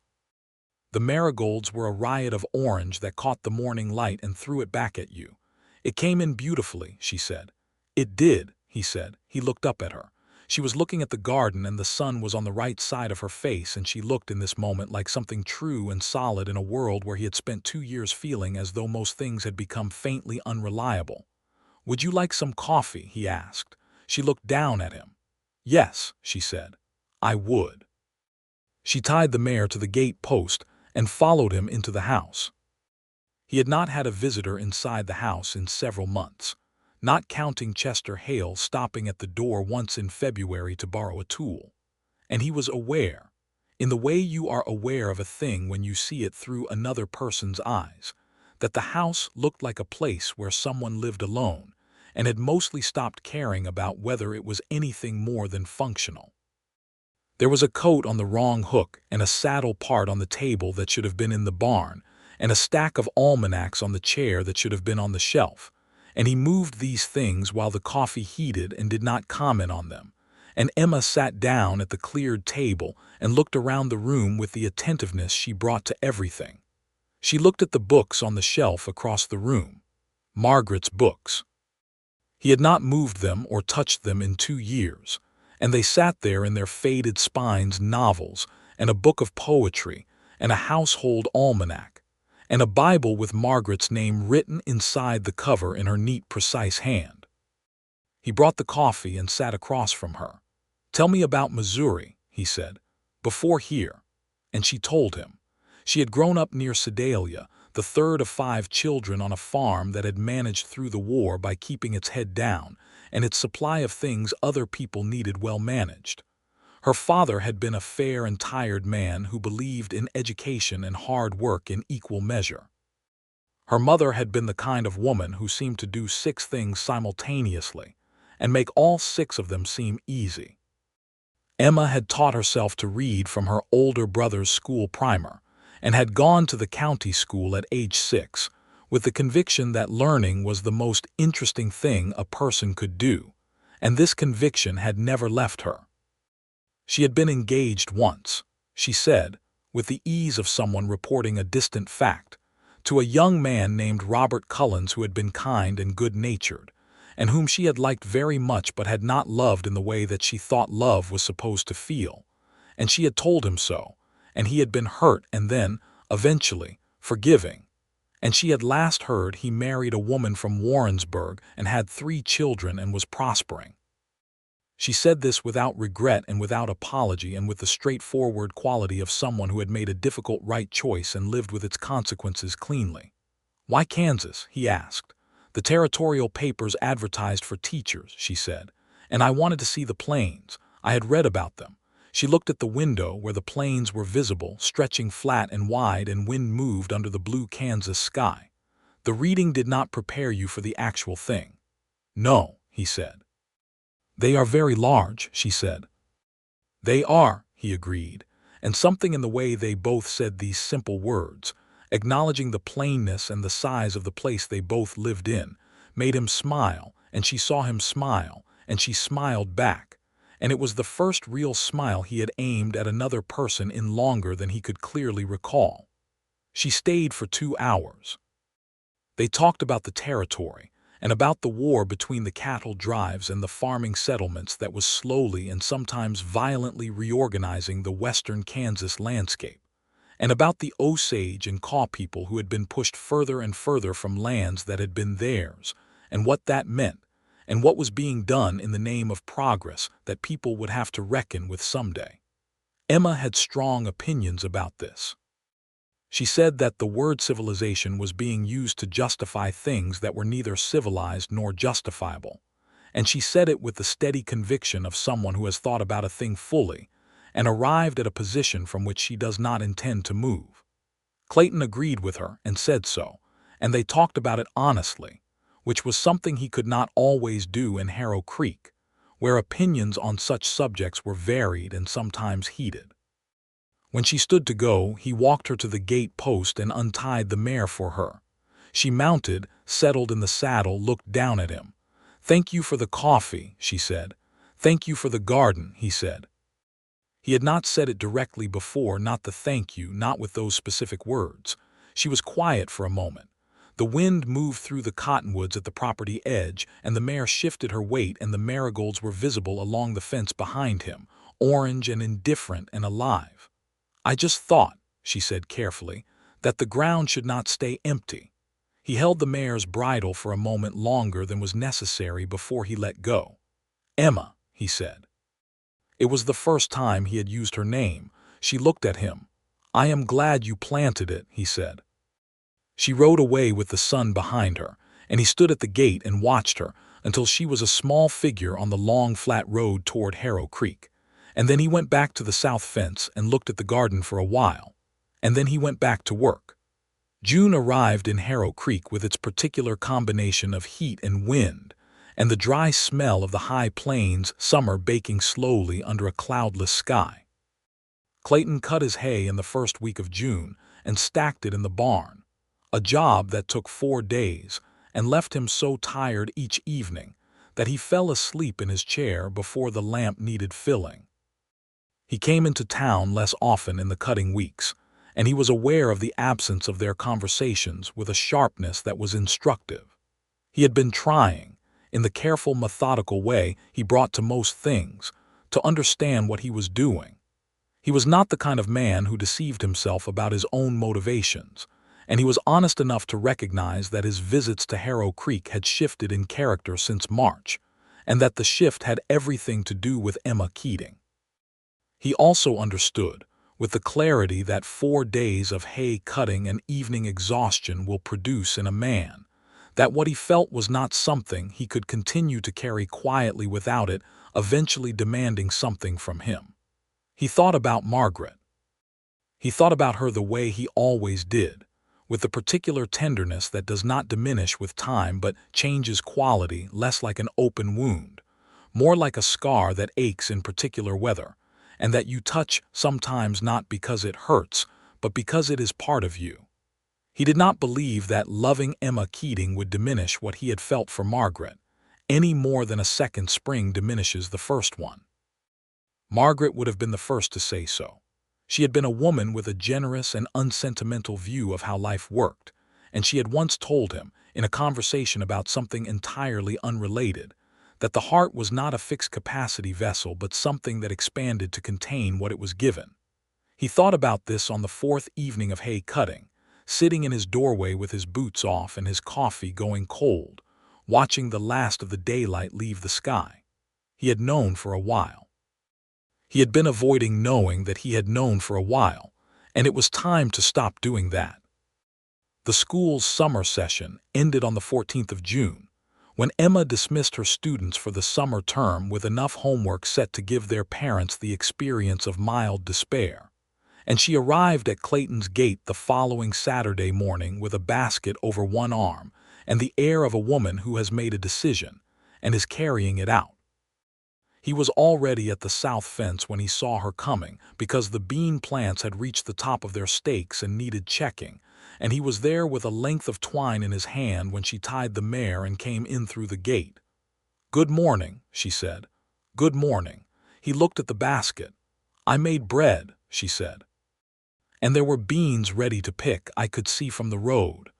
The marigolds were a riot of orange that caught the morning light and threw it back at you. It came in beautifully, she said. It did, he said. He looked up at her. She was looking at the garden, and the sun was on the right side of her face, and she looked in this moment like something true and solid in a world where he had spent 2 years feeling as though most things had become faintly unreliable. "Would you like some coffee?" he asked. She looked down at him. "Yes," she said. "I would." She tied the mare to the gate post and followed him into the house. He had not had a visitor inside the house in several months, not counting Chester Hale stopping at the door once in February to borrow a tool. And he was aware, in the way you are aware of a thing when you see it through another person's eyes, that the house looked like a place where someone lived alone and had mostly stopped caring about whether it was anything more than functional. There was a coat on the wrong hook and a saddle part on the table that should have been in the barn, and a stack of almanacs on the chair that should have been on the shelf, and he moved these things while the coffee heated and did not comment on them, and Emma sat down at the cleared table and looked around the room with the attentiveness she brought to everything. She looked at the books on the shelf across the room, Margaret's books. He had not moved them or touched them in 2 years, and they sat there in their faded spines, novels, and a book of poetry, and a household almanac, and a Bible with Margaret's name written inside the cover in her neat, precise hand. He brought the coffee and sat across from her. "Tell me about Missouri," he said, "before here." And she told him. She had grown up near Sedalia, the third of 5 children on a farm that had managed through the war by keeping its head down, and its supply of things other people needed well managed. Her father had been a fair and tired man who believed in education and hard work in equal measure. Her mother had been the kind of woman who seemed to do 6 things simultaneously, and make all 6 of them seem easy. Emma had taught herself to read from her older brother's school primer, and had gone to the county school at age 6, with the conviction that learning was the most interesting thing a person could do, and this conviction had never left her. She had been engaged once, she said, with the ease of someone reporting a distant fact, to a young man named Robert Cullens, who had been kind and good-natured, and whom she had liked very much but had not loved in the way that she thought love was supposed to feel, and she had told him so, and he had been hurt and then, eventually, forgiving, and she had last heard he married a woman from Warrensburg and had 3 children and was prospering. She said this without regret and without apology, and with the straightforward quality of someone who had made a difficult right choice and lived with its consequences cleanly. "Why Kansas?" he asked. "The territorial papers advertised for teachers," she said, "and I wanted to see the plains. I had read about them." She looked at the window where the plains were visible, stretching flat and wide, and wind moved under the blue Kansas sky. "The reading did not prepare you for the actual thing." "No," he said. "They are very large," she said. "They are," he agreed, and something in the way they both said these simple words, acknowledging the plainness and the size of the place they both lived in, made him smile, and she saw him smile, and she smiled back, and it was the first real smile he had aimed at another person in longer than he could clearly recall. She stayed for 2 hours. They talked about the territory, and about the war between the cattle drives and the farming settlements that was slowly and sometimes violently reorganizing the western Kansas landscape, and about the Osage and Kaw people who had been pushed further and further from lands that had been theirs, and what that meant, and what was being done in the name of progress that people would have to reckon with someday. Emma had strong opinions about this. She said that the word civilization was being used to justify things that were neither civilized nor justifiable, and she said it with the steady conviction of someone who has thought about a thing fully and arrived at a position from which she does not intend to move. Clayton agreed with her and said so, and they talked about it honestly, which was something he could not always do in Harrow Creek, where opinions on such subjects were varied and sometimes heated. When she stood to go, he walked her to the gate post and untied the mare for her. She mounted, settled in the saddle, looked down at him, "Thank you for the coffee," she said. "Thank you for the garden," he said. He had not said it directly before, not the thank you, not with those specific words. She was quiet for a moment. The wind moved through the cottonwoods at the property edge, and the mare shifted her weight, and the marigolds were visible along the fence behind him, orange and indifferent and alive. "I just thought," she said carefully, "that the ground should not stay empty." He held the mare's bridle for a moment longer than was necessary before he let go. "Emma," he said. It was the first time he had used her name. She looked at him. "I am glad you planted it," he said. She rode away with the sun behind her, and he stood at the gate and watched her until she was a small figure on the long flat road toward Harrow Creek. And then he went back to the south fence and looked at the garden for a while. And then he went back to work. June arrived in Harrow Creek with its particular combination of heat and wind, and the dry smell of the high plains, summer baking slowly under a cloudless sky. Clayton cut his hay in the first week of June and stacked it in the barn, a job that took 4 days and left him so tired each evening that he fell asleep in his chair before the lamp needed filling. He came into town less often in the cutting weeks, and he was aware of the absence of their conversations with a sharpness that was instructive. He had been trying, in the careful, methodical way he brought to most things, to understand what he was doing. He was not the kind of man who deceived himself about his own motivations, and he was honest enough to recognize that his visits to Harrow Creek had shifted in character since March, and that the shift had everything to do with Emma Keating. He also understood, with the clarity that 4 days of hay cutting and evening exhaustion will produce in a man, that what he felt was not something he could continue to carry quietly without it eventually demanding something from him. He thought about Margaret. He thought about her the way he always did, with the particular tenderness that does not diminish with time but changes quality, less like an open wound, more like a scar that aches in particular weather, and that you touch sometimes not because it hurts, but because it is part of you. He did not believe that loving Emma Keating would diminish what he had felt for Margaret, any more than a second spring diminishes the first one. Margaret would have been the first to say so. She had been a woman with a generous and unsentimental view of how life worked, and she had once told him, in a conversation about something entirely unrelated, that the heart was not a fixed-capacity vessel but something that expanded to contain what it was given. He thought about this on the 4th evening of hay cutting, sitting in his doorway with his boots off and his coffee going cold, watching the last of the daylight leave the sky. He had known for a while. He had been avoiding knowing that he had known for a while, and it was time to stop doing that. The school's summer session ended on the 14th of June, when Emma dismissed her students for the summer term with enough homework set to give their parents the experience of mild despair, and she arrived at Clayton's gate the following Saturday morning with a basket over one arm and the air of a woman who has made a decision and is carrying it out. He was already at the south fence when he saw her coming because the bean plants had reached the top of their stakes and needed checking, and he was there with a length of twine in his hand when she tied the mare and came in through the gate. "Good morning," she said. "Good morning." He looked at the basket. "I made bread," she said. "And there were beans ready to pick, I could see from the road."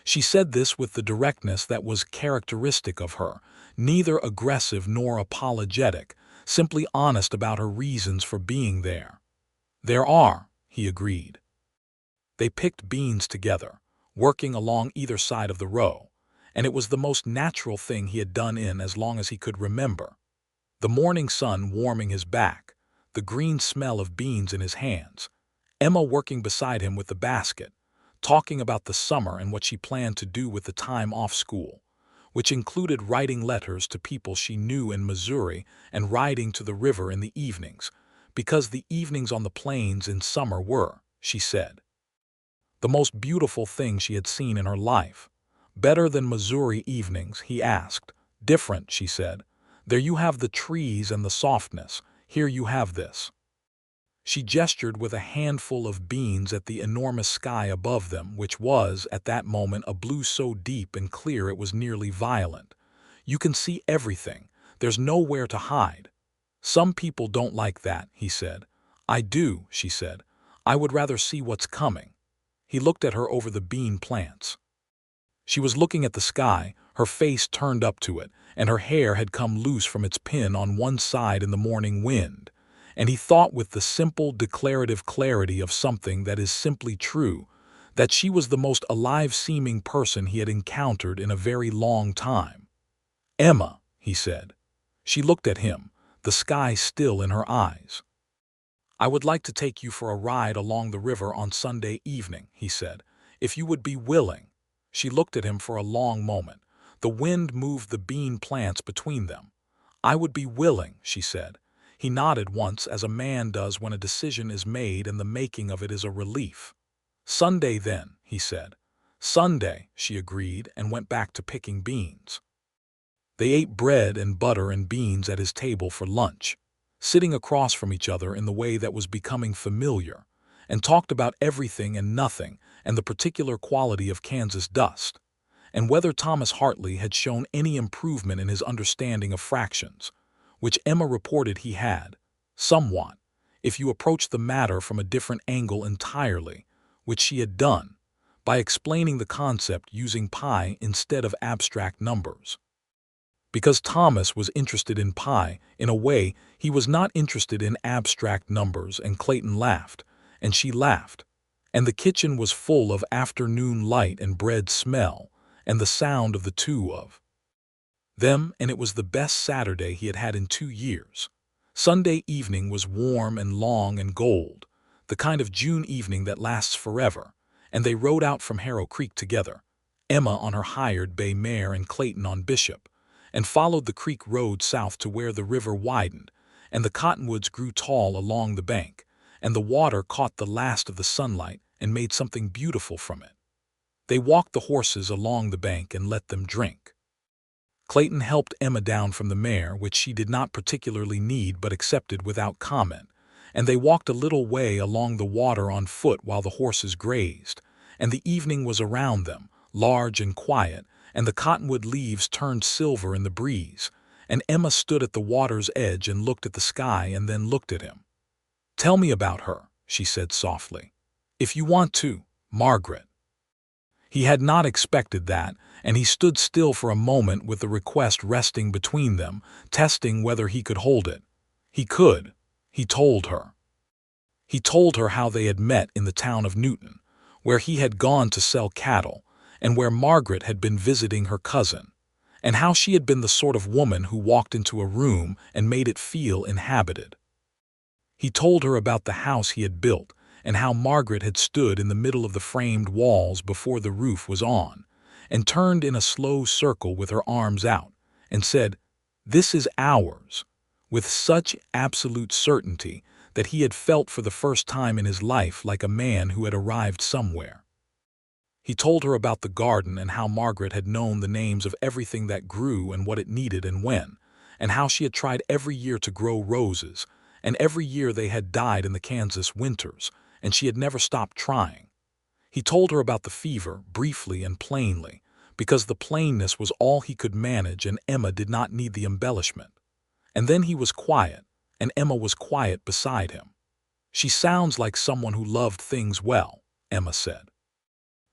She said this with the directness that was characteristic of her, neither aggressive nor apologetic, simply honest about her reasons for being there. "There are," he agreed. They picked beans together, working along either side of the row, and it was the most natural thing he had done in as long as he could remember. The morning sun warming his back, the green smell of beans in his hands, Emma working beside him with the basket, talking about the summer and what she planned to do with the time off school, which included writing letters to people she knew in Missouri and riding to the river in the evenings, because the evenings on the plains in summer were, she said, the most beautiful thing she had seen in her life. "Better than Missouri evenings?" he asked. "Different," she said. "There you have the trees and the softness. Here you have this." She gestured with a handful of beans at the enormous sky above them, which was, at that moment, a blue so deep and clear it was nearly violent. You can see everything. There's nowhere to hide. Some people don't like that, he said. I do, she said. I would rather see what's coming. He looked at her over the bean plants. She was looking at the sky, her face turned up to it, and her hair had come loose from its pin on one side in the morning wind. And he thought with the simple declarative clarity of something that is simply true, that she was the most alive-seeming person he had encountered in a very long time. Emma, he said. She looked at him, the sky still in her eyes. I would like to take you for a ride along the river on Sunday evening, he said, if you would be willing. She looked at him for a long moment. The wind moved the bean plants between them. I would be willing, she said. He nodded once, as a man does when a decision is made and the making of it is a relief. Sunday then, he said. Sunday, she agreed and went back to picking beans. They ate bread and butter and beans at his table for lunch, sitting across from each other in the way that was becoming familiar, and talked about everything and nothing and the particular quality of Kansas dust, and whether Thomas Hartley had shown any improvement in his understanding of fractions, which Emma reported he had, somewhat, if you approached the matter from a different angle entirely, which she had done, by explaining the concept using pi instead of abstract numbers. Because Thomas was interested in pi, in a way, he was not interested in abstract numbers, and Clayton laughed, and she laughed, and the kitchen was full of afternoon light and bread smell, and the sound of the two of them, and it was the best Saturday he had had in 2 years. Sunday evening was warm and long and gold, the kind of June evening that lasts forever, and they rode out from Harrow Creek together, Emma on her hired bay mare and Clayton on Bishop, and followed the creek road south to where the river widened, and the cottonwoods grew tall along the bank, and the water caught the last of the sunlight and made something beautiful from it. They walked the horses along the bank and let them drink. Clayton helped Emma down from the mare, which she did not particularly need but accepted without comment, and they walked a little way along the water on foot while the horses grazed, and the evening was around them, large and quiet, and the cottonwood leaves turned silver in the breeze, and Emma stood at the water's edge and looked at the sky and then looked at him. Tell me about her, she said softly. If you want to, Margaret. He had not expected that, and he stood still for a moment with the request resting between them, testing whether he could hold it. He could. He told her. He told her how they had met in the town of Newton, where he had gone to sell cattle, and where Margaret had been visiting her cousin, and how she had been the sort of woman who walked into a room and made it feel inhabited. He told her about the house he had built, and how Margaret had stood in the middle of the framed walls before the roof was on, and turned in a slow circle with her arms out, and said, "This is ours," with such absolute certainty that he had felt for the first time in his life like a man who had arrived somewhere. He told her about the garden and how Margaret had known the names of everything that grew and what it needed and when, and how she had tried every year to grow roses, and every year they had died in the Kansas winters, and she had never stopped trying. He told her about the fever, briefly and plainly, because the plainness was all he could manage and Emma did not need the embellishment. And then he was quiet, and Emma was quiet beside him. She sounds like someone who loved things well, Emma said.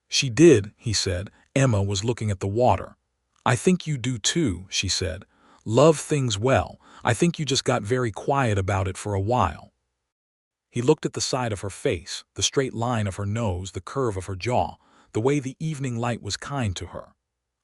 She did, he said. Emma was looking at the water. I think you do too, she said. Love things well. I think you just got very quiet about it for a while. He looked at the side of her face, the straight line of her nose, the curve of her jaw, the way the evening light was kind to her.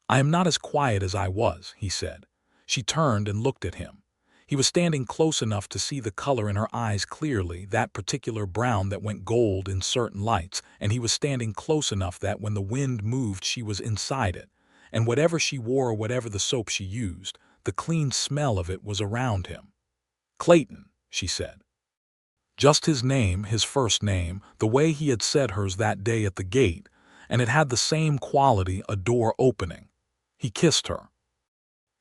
I am not as quiet as I was, he said. She turned and looked at him. He was standing close enough to see the color in her eyes clearly, that particular brown that went gold in certain lights, and he was standing close enough that when the wind moved she was inside it, and whatever she wore or whatever the soap she used, the clean smell of it was around him. Clayton, she said. Just his name, his first name, the way he had said hers that day at the gate, and it had the same quality, a door opening. He kissed her.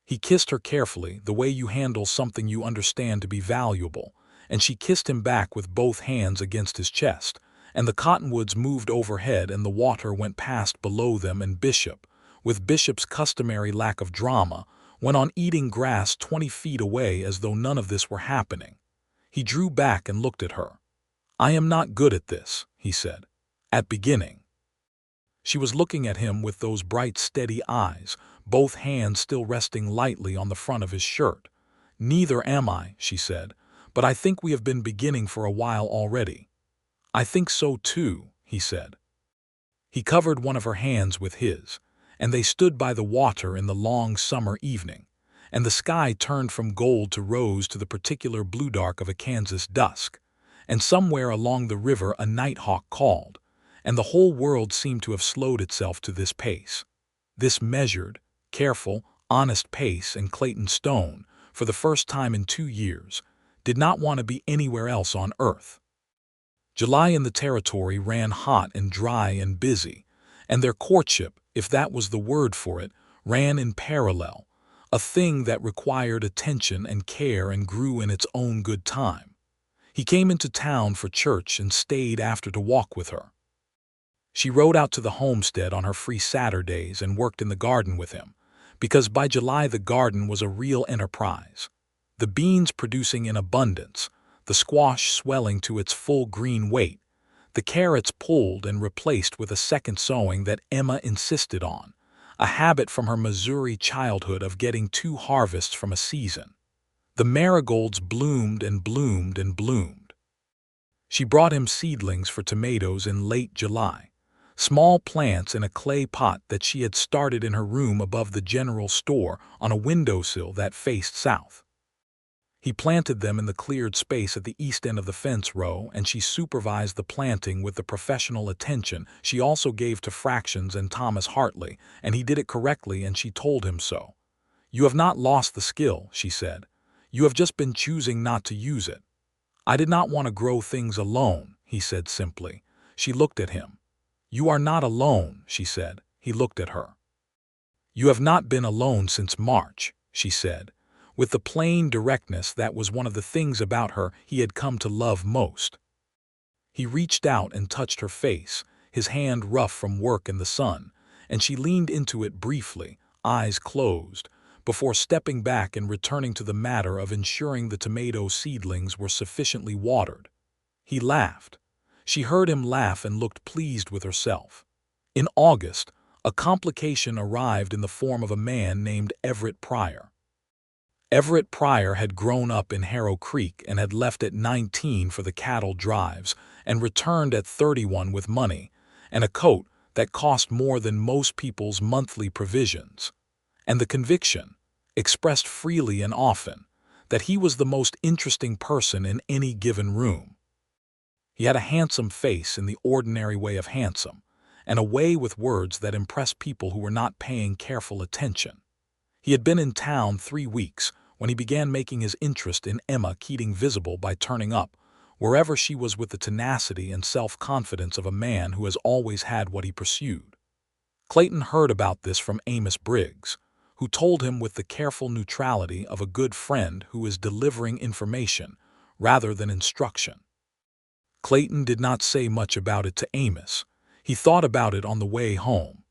He kissed her carefully, the way you handle something you understand to be valuable, and she kissed him back with both hands against his chest, and the cottonwoods moved overhead and the water went past below them, and Bishop, with Bishop's customary lack of drama, went on eating grass 20 feet away as though none of this were happening. He drew back and looked at her. "I am not good at this," he said. "At beginning." She was looking at him with those bright, steady eyes, both hands still resting lightly on the front of his shirt. "Neither am I," she said, "but I think we have been beginning for a while already." "I think so too," he said. He covered one of her hands with his, and they stood by the water in the long summer evening, and the sky turned from gold to rose to the particular blue dark of a Kansas dusk, and somewhere along the river a nighthawk called, and the whole world seemed to have slowed itself to this pace. This measured, careful, honest pace, and Clayton Stone, for the first time in 2 years, did not want to be anywhere else on earth. July in the territory ran hot and dry and busy, and their courtship, if that was the word for it, ran in parallel, a thing that required attention and care and grew in its own good time. He came into town for church and stayed after to walk with her. She rode out to the homestead on her free Saturdays and worked in the garden with him, because by July the garden was a real enterprise. The beans producing in abundance, the squash swelling to its full green weight, the carrots pulled and replaced with a second sowing that Emma insisted on, a habit from her Missouri childhood of getting 2 harvests from a season. The marigolds bloomed and bloomed and bloomed. She brought him seedlings for tomatoes in late July, small plants in a clay pot that she had started in her room above the general store on a windowsill that faced south. He planted them in the cleared space at the east end of the fence row, and she supervised the planting with the professional attention she also gave to fractions and Thomas Hartley, and he did it correctly, and she told him so. "You have not lost the skill," she said. "You have just been choosing not to use it." "I did not want to grow things alone," he said simply. She looked at him. "You are not alone," she said. He looked at her. "You have not been alone since March," she said, with the plain directness that was one of the things about her he had come to love most. He reached out and touched her face, his hand rough from work in the sun, and she leaned into it briefly, eyes closed, before stepping back and returning to the matter of ensuring the tomato seedlings were sufficiently watered. He laughed. She heard him laugh and looked pleased with herself. In August, a complication arrived in the form of a man named Everett Pryor. Everett Pryor had grown up in Harrow Creek and had left at 19 for the cattle drives and returned at 31 with money and a coat that cost more than most people's monthly provisions, and the conviction, expressed freely and often, that he was the most interesting person in any given room. He had a handsome face in the ordinary way of handsome, and a way with words that impressed people who were not paying careful attention. He had been in town 3 weeks when he began making his interest in Emma Keating visible by turning up, wherever she was, with the tenacity and self-confidence of a man who has always had what he pursued. Clayton heard about this from Amos Briggs, who told him with the careful neutrality of a good friend who is delivering information rather than instruction. Clayton did not say much about it to Amos. He thought about it on the way home.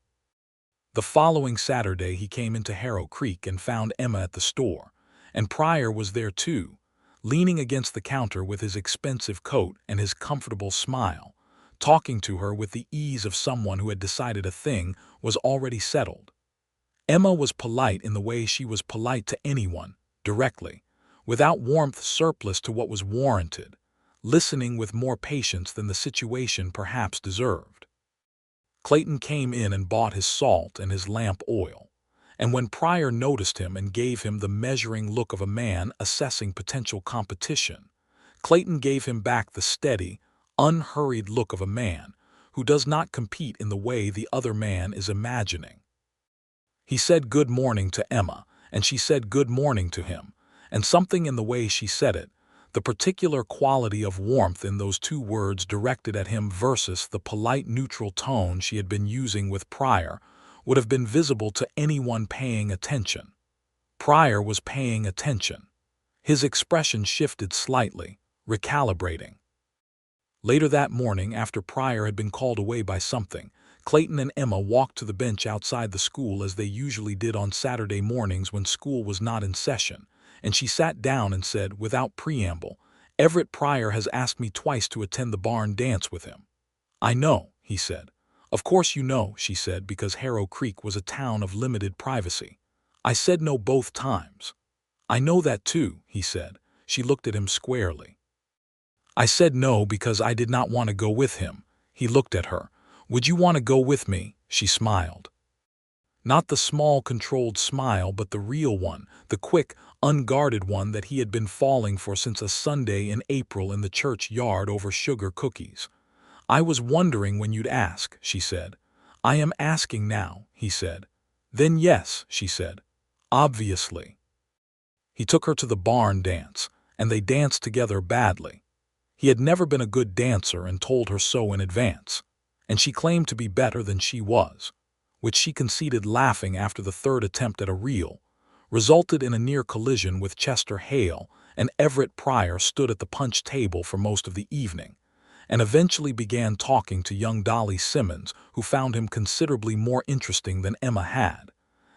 The following Saturday he came into Harrow Creek and found Emma at the store, and Pryor was there too, leaning against the counter with his expensive coat and his comfortable smile, talking to her with the ease of someone who had decided a thing was already settled. Emma was polite in the way she was polite to anyone, directly, without warmth surplus to what was warranted, listening with more patience than the situation perhaps deserved. Clayton came in and bought his salt and his lamp oil, and when Pryor noticed him and gave him the measuring look of a man assessing potential competition, Clayton gave him back the steady, unhurried look of a man who does not compete in the way the other man is imagining. He said good morning to Emma, and she said good morning to him, and something in the way she said it, the particular quality of warmth in those 2 words directed at him versus the polite neutral tone she had been using with Pryor, would have been visible to anyone paying attention. Pryor was paying attention. His expression shifted slightly, recalibrating. Later that morning, after Pryor had been called away by something, Clayton and Emma walked to the bench outside the school as they usually did on Saturday mornings when school was not in session, and she sat down and said, without preamble, "Everett Pryor has asked me twice to attend the barn dance with him." "I know," he said. "Of course you know," she said, because Harrow Creek was a town of limited privacy. "I said no both times." "I know that too," he said. She looked at him squarely. "I said no because I did not want to go with him." He looked at her. "Would you want to go with me?" She smiled. Not the small, controlled smile, but the real one, the quick, unguarded one that he had been falling for since a Sunday in April in the church yard over sugar cookies. "I was wondering when you'd ask," she said. "I am asking now," he said. "Then yes," she said. "Obviously." He took her to the barn dance, and they danced together badly. He had never been a good dancer and told her so in advance, and she claimed to be better than she was, which she conceded, laughing after the third attempt at a reel, resulted in a near collision with Chester Hale, and Everett Pryor stood at the punch table for most of the evening, and eventually began talking to young Dolly Simmons, who found him considerably more interesting than Emma had,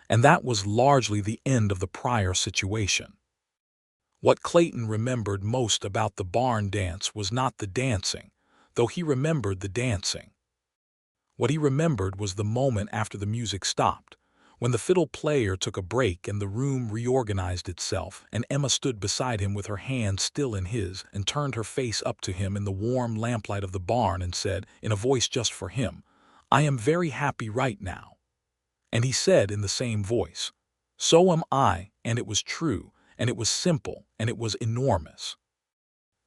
and that was largely the end of the Pryor situation. What Clayton remembered most about the barn dance was not the dancing, though he remembered the dancing. What he remembered was the moment after the music stopped, when the fiddle player took a break and the room reorganized itself, and Emma stood beside him with her hand still in his and turned her face up to him in the warm lamplight of the barn and said, in a voice just for him, "I am very happy right now." And he said in the same voice, "So am I," and it was true, and it was simple, and it was enormous.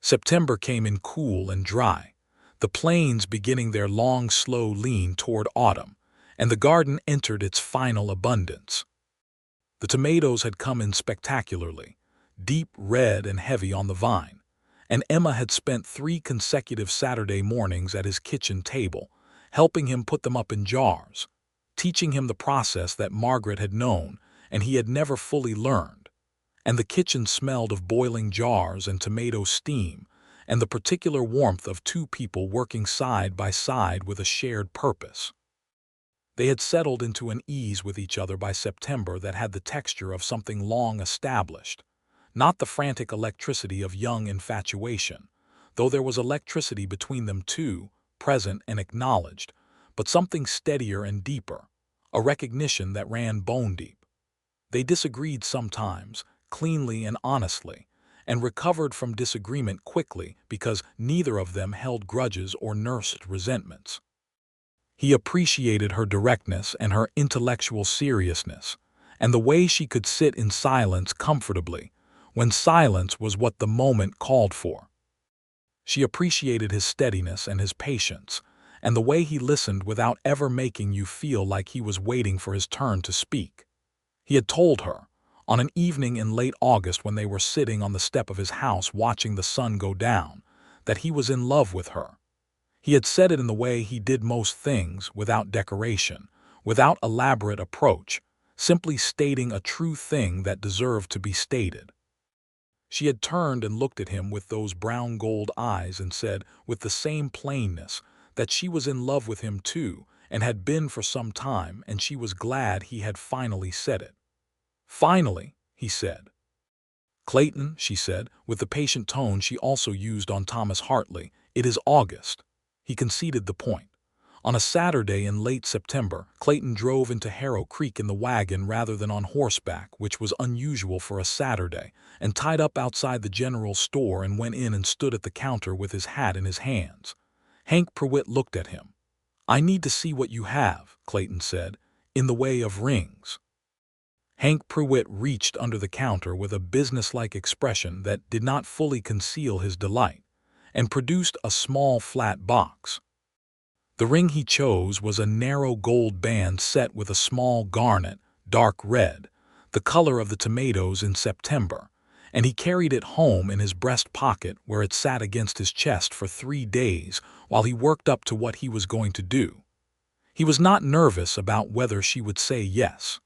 September came in cool and dry, the plains beginning their long, slow lean toward autumn, and the garden entered its final abundance. The tomatoes had come in spectacularly, deep red and heavy on the vine, and Emma had spent 3 consecutive Saturday mornings at his kitchen table, helping him put them up in jars, teaching him the process that Margaret had known and he had never fully learned. And the kitchen smelled of boiling jars and tomato steam, and the particular warmth of 2 people working side by side with a shared purpose. They had settled into an ease with each other by September that had the texture of something long established, not the frantic electricity of young infatuation, though there was electricity between them too, present and acknowledged, but something steadier and deeper, a recognition that ran bone deep. They disagreed sometimes, cleanly and honestly, and recovered from disagreement quickly because neither of them held grudges or nursed resentments. He appreciated her directness and her intellectual seriousness, and the way she could sit in silence comfortably, when silence was what the moment called for. She appreciated his steadiness and his patience, and the way he listened without ever making you feel like he was waiting for his turn to speak. He had told her, on an evening in late August when they were sitting on the step of his house watching the sun go down, that he was in love with her. He had said it in the way he did most things, without decoration, without elaborate approach, simply stating a true thing that deserved to be stated. She had turned and looked at him with those brown-gold eyes and said, with the same plainness, that she was in love with him too, and had been for some time, and she was glad he had finally said it. "Finally," he said. "Clayton," she said, with the patient tone she also used on Thomas Hartley, "it is August." He conceded the point. On a Saturday in late September, Clayton drove into Harrow Creek in the wagon rather than on horseback, which was unusual for a Saturday, and tied up outside the general store and went in and stood at the counter with his hat in his hands. Hank Pruitt looked at him. "I need to see what you have," Clayton said, "in the way of rings." Hank Pruitt reached under the counter with a businesslike expression that did not fully conceal his delight, and produced a small flat box. The ring he chose was a narrow gold band set with a small garnet, dark red, the color of the tomatoes in September, and he carried it home in his breast pocket where it sat against his chest for 3 days while he worked up to what he was going to do. He was not nervous about whether she would say yes.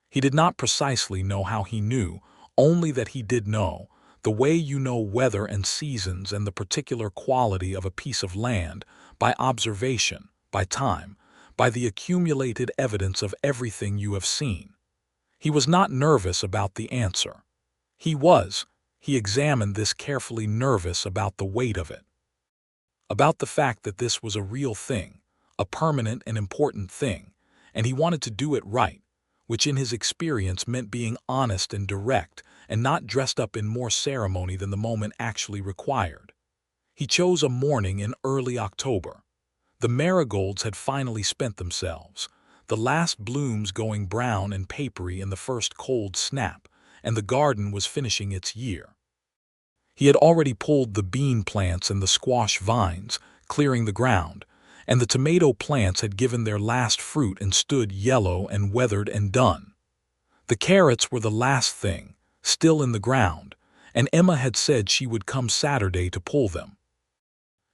He did not precisely know how he knew, only that he did know, the way you know weather and seasons and the particular quality of a piece of land, by observation, by time, by the accumulated evidence of everything you have seen. He was not nervous about the answer. He examined this carefully, nervous about the weight of it, about the fact that this was a real thing, a permanent and important thing, and he wanted to do it right, which in his experience meant being honest and direct and not dressed up in more ceremony than the moment actually required. He chose a morning in early October. The marigolds had finally spent themselves, the last blooms going brown and papery in the first cold snap, and the garden was finishing its year. He had already pulled the bean plants and the squash vines, clearing the ground, and the tomato plants had given their last fruit and stood yellow and weathered and done. The carrots were the last thing, still in the ground, and Emma had said she would come Saturday to pull them.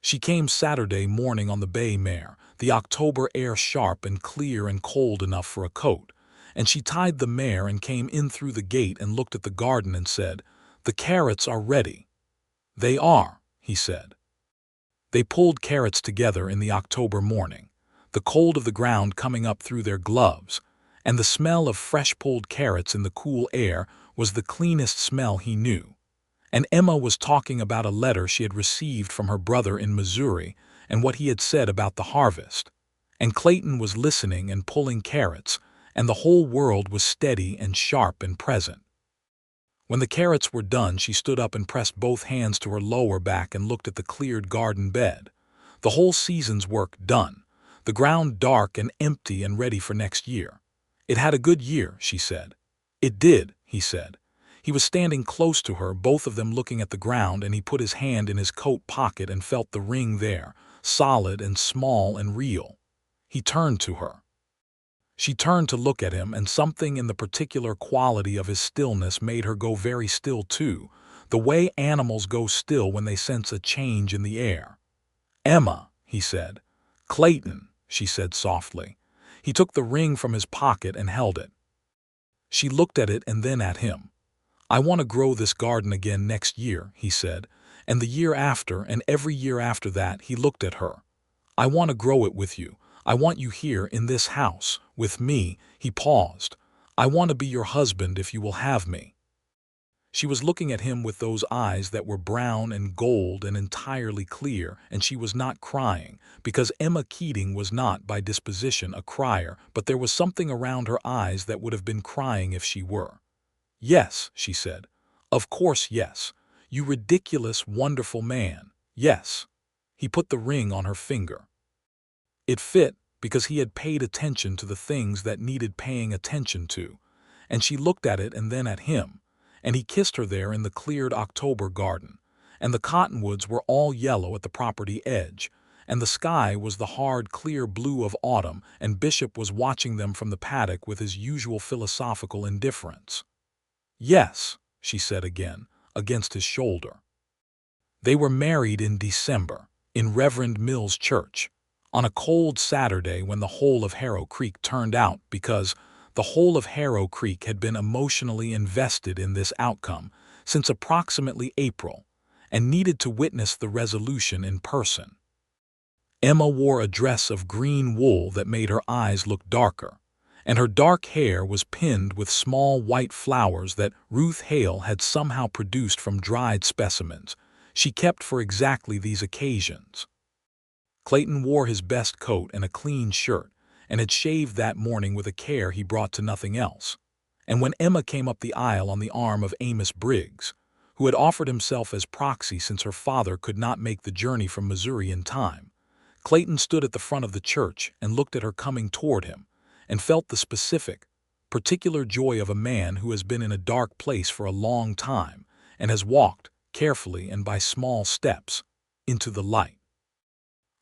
She came Saturday morning on the bay mare, the October air sharp and clear and cold enough for a coat, and she tied the mare and came in through the gate and looked at the garden and said, "The carrots are ready." "They are," he said. They pulled carrots together in the October morning, the cold of the ground coming up through their gloves, and the smell of fresh pulled carrots in the cool air was the cleanest smell he knew. And Emma was talking about a letter she had received from her brother in Missouri and what he had said about the harvest. And Clayton was listening and pulling carrots, and the whole world was steady and sharp and present. When the carrots were done, she stood up and pressed both hands to her lower back and looked at the cleared garden bed. The whole season's work done, the ground dark and empty and ready for next year. "It had a good year," she said. "It did," he said. He was standing close to her, both of them looking at the ground, and he put his hand in his coat pocket and felt the ring there, solid and small and real. He turned to her. She turned to look at him, and something in the particular quality of his stillness made her go very still too, the way animals go still when they sense a change in the air. "Emma," he said. "Clayton," she said softly. He took the ring from his pocket and held it. She looked at it and then at him. "I want to grow this garden again next year," he said, "and the year after, and every year after that." He looked at her. "I want to grow it with you. I want you here in this house, with me." He paused. "I want to be your husband if you will have me." She was looking at him with those eyes that were brown and gold and entirely clear, and she was not crying, because Emma Keating was not by disposition a crier, but there was something around her eyes that would have been crying if she were. "Yes," she said. "Of course, yes. You ridiculous, wonderful man. Yes." He put the ring on her finger. It fit, because he had paid attention to the things that needed paying attention to, and she looked at it and then at him, and he kissed her there in the cleared October garden, and the cottonwoods were all yellow at the property edge, and the sky was the hard, clear blue of autumn, and Bishop was watching them from the paddock with his usual philosophical indifference. "Yes," she said again, against his shoulder. They were married in December, in Reverend Mill's church, on a cold Saturday when the whole of Harrow Creek turned out, because the whole of Harrow Creek had been emotionally invested in this outcome since approximately April, and needed to witness the resolution in person. Emma wore a dress of green wool that made her eyes look darker, and her dark hair was pinned with small white flowers that Ruth Hale had somehow produced from dried specimens she kept for exactly these occasions. Clayton wore his best coat and a clean shirt, and had shaved that morning with a care he brought to nothing else. And when Emma came up the aisle on the arm of Amos Briggs, who had offered himself as proxy since her father could not make the journey from Missouri in time, Clayton stood at the front of the church and looked at her coming toward him, and felt the specific, particular joy of a man who has been in a dark place for a long time and has walked, carefully and by small steps, into the light.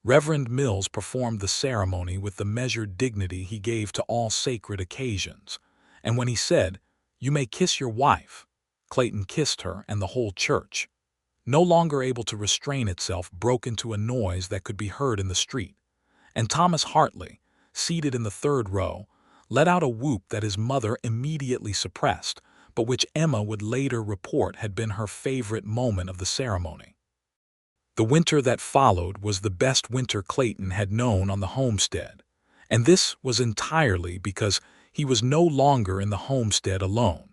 Reverend Mills performed the ceremony with the measured dignity he gave to all sacred occasions, and when he said, "You may kiss your wife," Clayton kissed her, and the whole church, no longer able to restrain itself, broke into a noise that could be heard in the street, and Thomas Hartley, seated in the third row, let out a whoop that his mother immediately suppressed, but which Emma would later report had been her favorite moment of the ceremony. The winter that followed was the best winter Clayton had known on the homestead, And this was entirely because he was no longer in the homestead alone.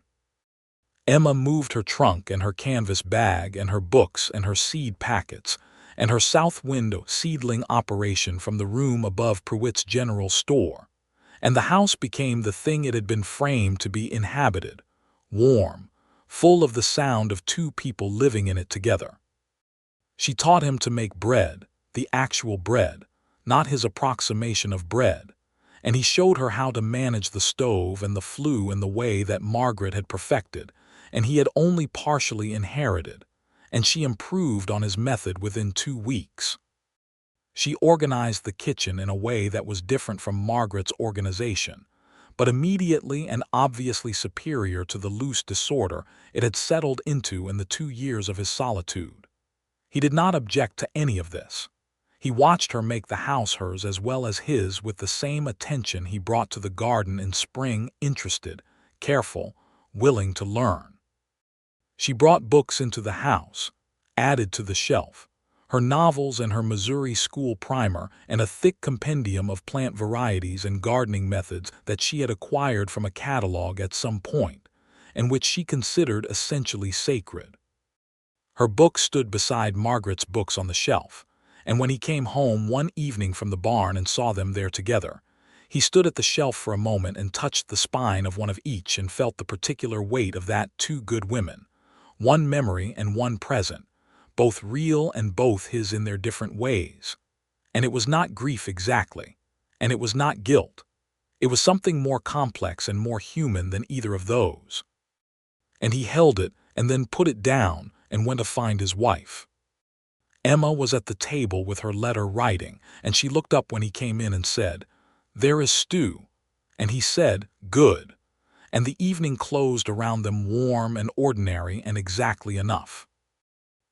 Emma moved her trunk and her canvas bag and her books and her seed packets and her south window seedling operation from the room above Prewitt's general store, and the house became the thing it had been framed to be: inhabited, warm, full of the sound of two people living in it together. She taught him to make bread, the actual bread, not his approximation of bread, and he showed her how to manage the stove and the flue in the way that Margaret had perfected, and he had only partially inherited, and she improved on his method within 2 weeks. She organized the kitchen in a way that was different from Margaret's organization, but immediately and obviously superior to the loose disorder it had settled into in the 2 years of his solitude. He did not object to any of this. He watched her make the house hers as well as his with the same attention he brought to the garden in spring, interested, careful, willing to learn. She brought books into the house, added to the shelf, her novels and her Missouri school primer and a thick compendium of plant varieties and gardening methods that she had acquired from a catalog at some point, and which she considered essentially sacred. Her books stood beside Margaret's books on the shelf, and when he came home one evening from the barn and saw them there together, he stood at the shelf for a moment and touched the spine of one of each and felt the particular weight of that: 2 good women, one memory and one present, both real and both his in their different ways. And it was not grief exactly, and it was not guilt. It was something more complex and more human than either of those. And he held it and then put it down and went to find his wife. Emma was at the table with her letter writing, and she looked up when he came in and said, "There is stew." And he said, "Good." And the evening closed around them warm and ordinary and exactly enough.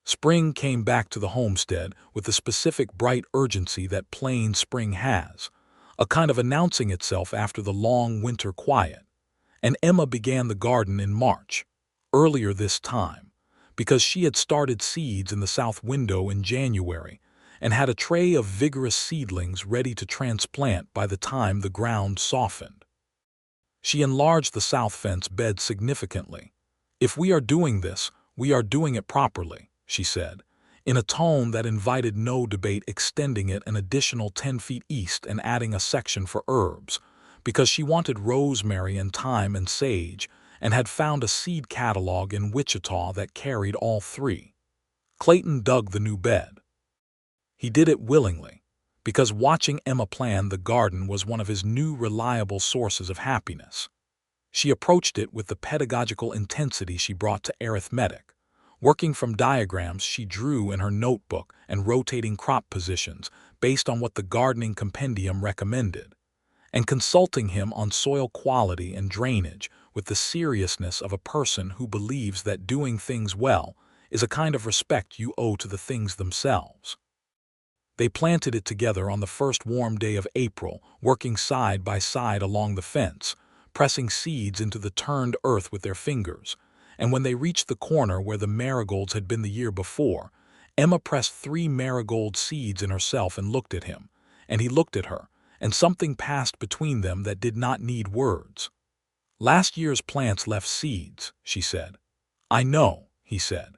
Spring came back to the homestead with the specific bright urgency that plain spring has, a kind of announcing itself after the long winter quiet. And Emma began the garden in March, earlier this time, because she had started seeds in the south window in January and had a tray of vigorous seedlings ready to transplant by the time the ground softened. She enlarged the south fence bed significantly. "If we are doing this, we are doing it properly," she said, in a tone that invited no debate, extending it an additional 10 feet east and adding a section for herbs, because she wanted rosemary and thyme and sage, and had found a seed catalog in Wichita that carried all 3. Clayton dug the new bed. He did it willingly, because watching Emma plan the garden was one of his new reliable sources of happiness. She approached it with the pedagogical intensity she brought to arithmetic, working from diagrams she drew in her notebook and rotating crop positions based on what the gardening compendium recommended, and consulting him on soil quality and drainage with the seriousness of a person who believes that doing things well is a kind of respect you owe to the things themselves. They planted it together on the first warm day of April, working side by side along the fence, pressing seeds into the turned earth with their fingers, and when they reached the corner where the marigolds had been the year before, Emma pressed 3 marigold seeds in herself and looked at him, and he looked at her, and something passed between them that did not need words. "Last year's plants left seeds," she said. "I know," he said.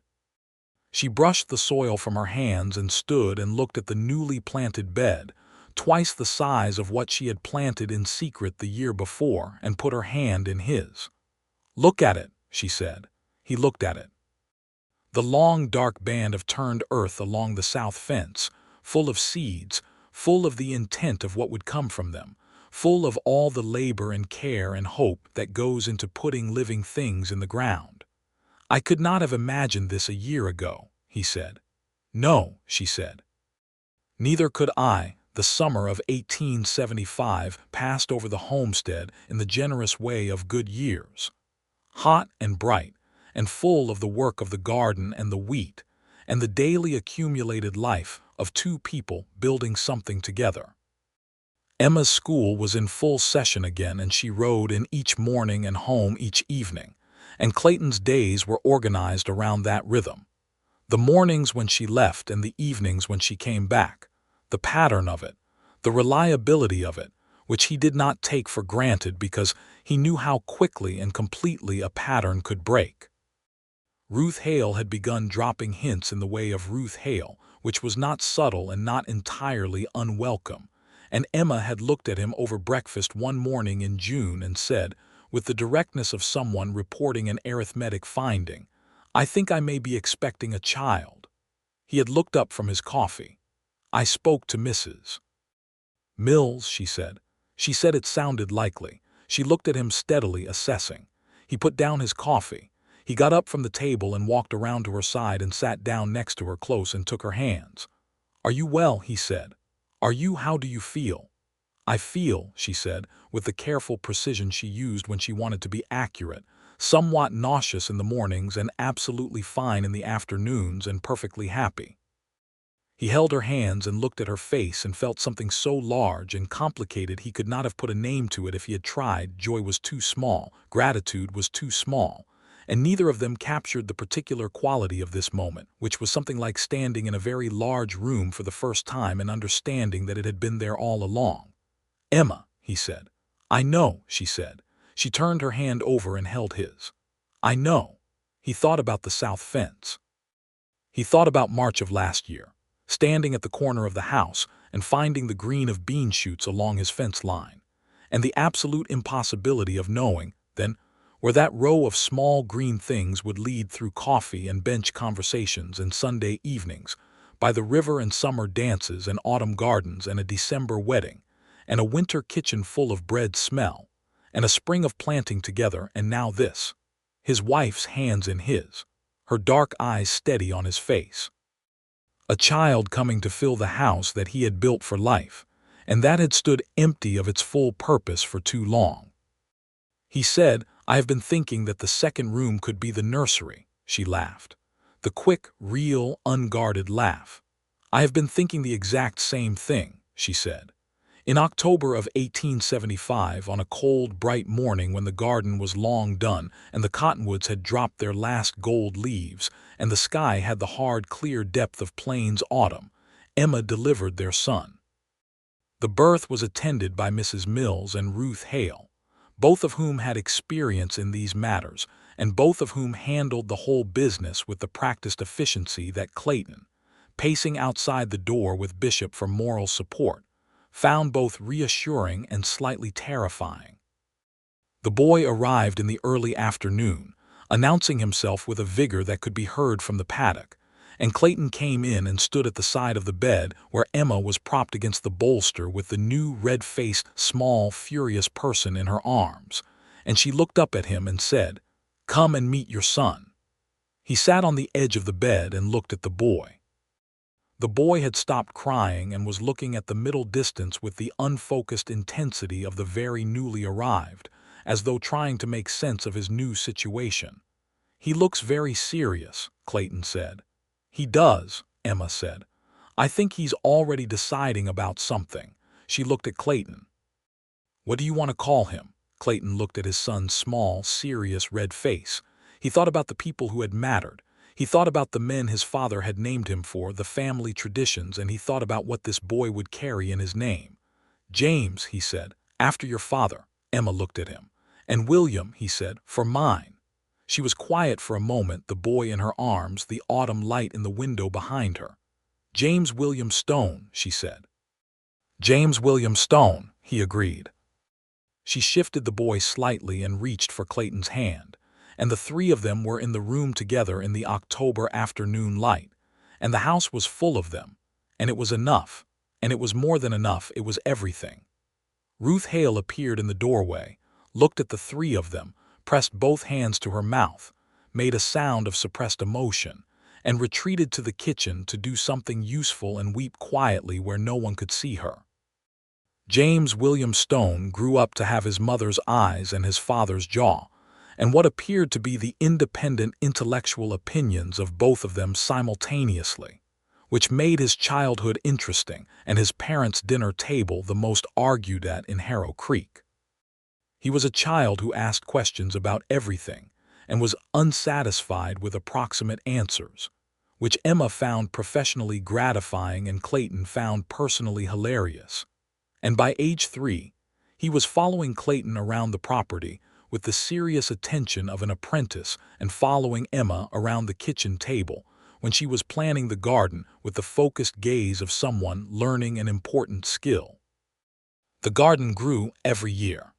She brushed the soil from her hands and stood and looked at the newly planted bed, twice the size of what she had planted in secret the year before, and put her hand in his. "Look at it," she said. He looked at it. The long dark band of turned earth along the south fence, full of seeds, full of the intent of what would come from them, full of all the labor and care and hope that goes into putting living things in the ground. "I could not have imagined this a year ago," he said. "No," she said. "Neither could I." The summer of 1875 passed over the homestead in the generous way of good years, hot and bright, and full of the work of the garden and the wheat, and the daily accumulated life of 2 people building something together. Emma's school was in full session again, and she rode in each morning and home each evening, and Clayton's days were organized around that rhythm. The mornings when she left and the evenings when she came back, the pattern of it, the reliability of it, which he did not take for granted because he knew how quickly and completely a pattern could break. Ruth Hale had begun dropping hints in the way of Ruth Hale, which was not subtle and not entirely unwelcome, and Emma had looked at him over breakfast one morning in June and said, with the directness of someone reporting an arithmetic finding, "I think I may be expecting a child." He had looked up from his coffee. "I spoke to Mrs. Mills," she said. She said it sounded likely. She looked at him steadily, assessing. He put down his coffee. He got up from the table and walked around to her side and sat down next to her close and took her hands. "Are you well?" he said. How do you feel?" "I feel," she said, with the careful precision she used when she wanted to be accurate, "somewhat nauseous in the mornings and absolutely fine in the afternoons and perfectly happy." He held her hands and looked at her face and felt something so large and complicated he could not have put a name to it if he had tried. Joy was too small, gratitude was too small, and neither of them captured the particular quality of this moment, which was something like standing in a very large room for the first time and understanding that it had been there all along. "Emma," he said. "I know," she said. She turned her hand over and held his. "I know." He thought about the south fence. He thought about March of last year, standing at the corner of the house and finding the green of bean shoots along his fence line, and the absolute impossibility of knowing, then, where that row of small green things would lead through coffee and bench conversations and Sunday evenings, by the river and summer dances and autumn gardens and a December wedding, and a winter kitchen full of bread smell, and a spring of planting together, and now this. His wife's hands in his, her dark eyes steady on his face. A child coming to fill the house that he had built for life, and that had stood empty of its full purpose for too long. He said, "I have been thinking that the second room could be the nursery." She laughed. The quick, real, unguarded laugh. "I have been thinking the exact same thing," she said. In October of 1875, on a cold, bright morning when the garden was long done and the cottonwoods had dropped their last gold leaves and the sky had the hard, clear depth of Plains autumn, Emma delivered their son. The birth was attended by Mrs. Mills and Ruth Hale, both of whom had experience in these matters, and both of whom handled the whole business with the practiced efficiency that Clayton, pacing outside the door with Bishop for moral support, found both reassuring and slightly terrifying. The boy arrived in the early afternoon, announcing himself with a vigor that could be heard from the paddock, and Clayton came in and stood at the side of the bed where Emma was propped against the bolster with the new red-faced, small, furious person in her arms, and she looked up at him and said, "Come and meet your son." He sat on the edge of the bed and looked at the boy. The boy had stopped crying and was looking at the middle distance with the unfocused intensity of the very newly arrived, as though trying to make sense of his new situation. "He looks very serious," Clayton said. "He does," Emma said. "I think he's already deciding about something." She looked at Clayton. "What do you want to call him?" Clayton looked at his son's small, serious red face. He thought about the people who had mattered. He thought about the men his father had named him for, the family traditions, and he thought about what this boy would carry in his name. "James," he said, "after your father." Emma looked at him. "And William," he said, "for mine." She was quiet for a moment, the boy in her arms, the autumn light in the window behind her. "James William Stone," she said. "James William Stone," he agreed. She shifted the boy slightly and reached for Clayton's hand, and the three of them were in the room together in the October afternoon light, and the house was full of them, and it was enough, and it was more than enough, it was everything. Ruth Hale appeared in the doorway, looked at the three of them, pressed both hands to her mouth, made a sound of suppressed emotion, and retreated to the kitchen to do something useful and weep quietly where no one could see her. James William Stone grew up to have his mother's eyes and his father's jaw, and what appeared to be the independent intellectual opinions of both of them simultaneously, which made his childhood interesting and his parents' dinner table the most argued at in Harrow Creek. He was a child who asked questions about everything and was unsatisfied with approximate answers, which Emma found professionally gratifying and Clayton found personally hilarious. And by age 3, He was following Clayton around the property with the serious attention of an apprentice and following Emma around the kitchen table when she was planning the garden with the focused gaze of someone learning an important skill. The garden grew every year.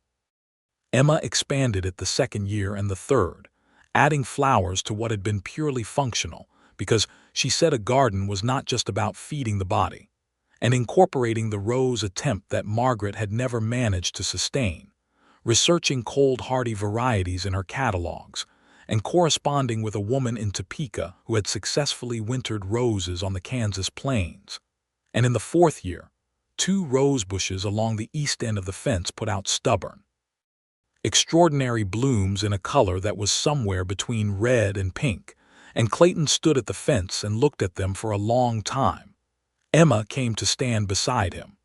Emma expanded it the second year and the third, adding flowers to what had been purely functional, because she said a garden was not just about feeding the body, and incorporating the rose attempt that Margaret had never managed to sustain, researching cold hardy varieties in her catalogs, and corresponding with a woman in Topeka who had successfully wintered roses on the Kansas plains. And in the fourth year, 2 rose bushes along the east end of the fence put out stubborn, extraordinary blooms in a color that was somewhere between red and pink, and Clayton stood at the fence and looked at them for a long time. Emma came to stand beside him.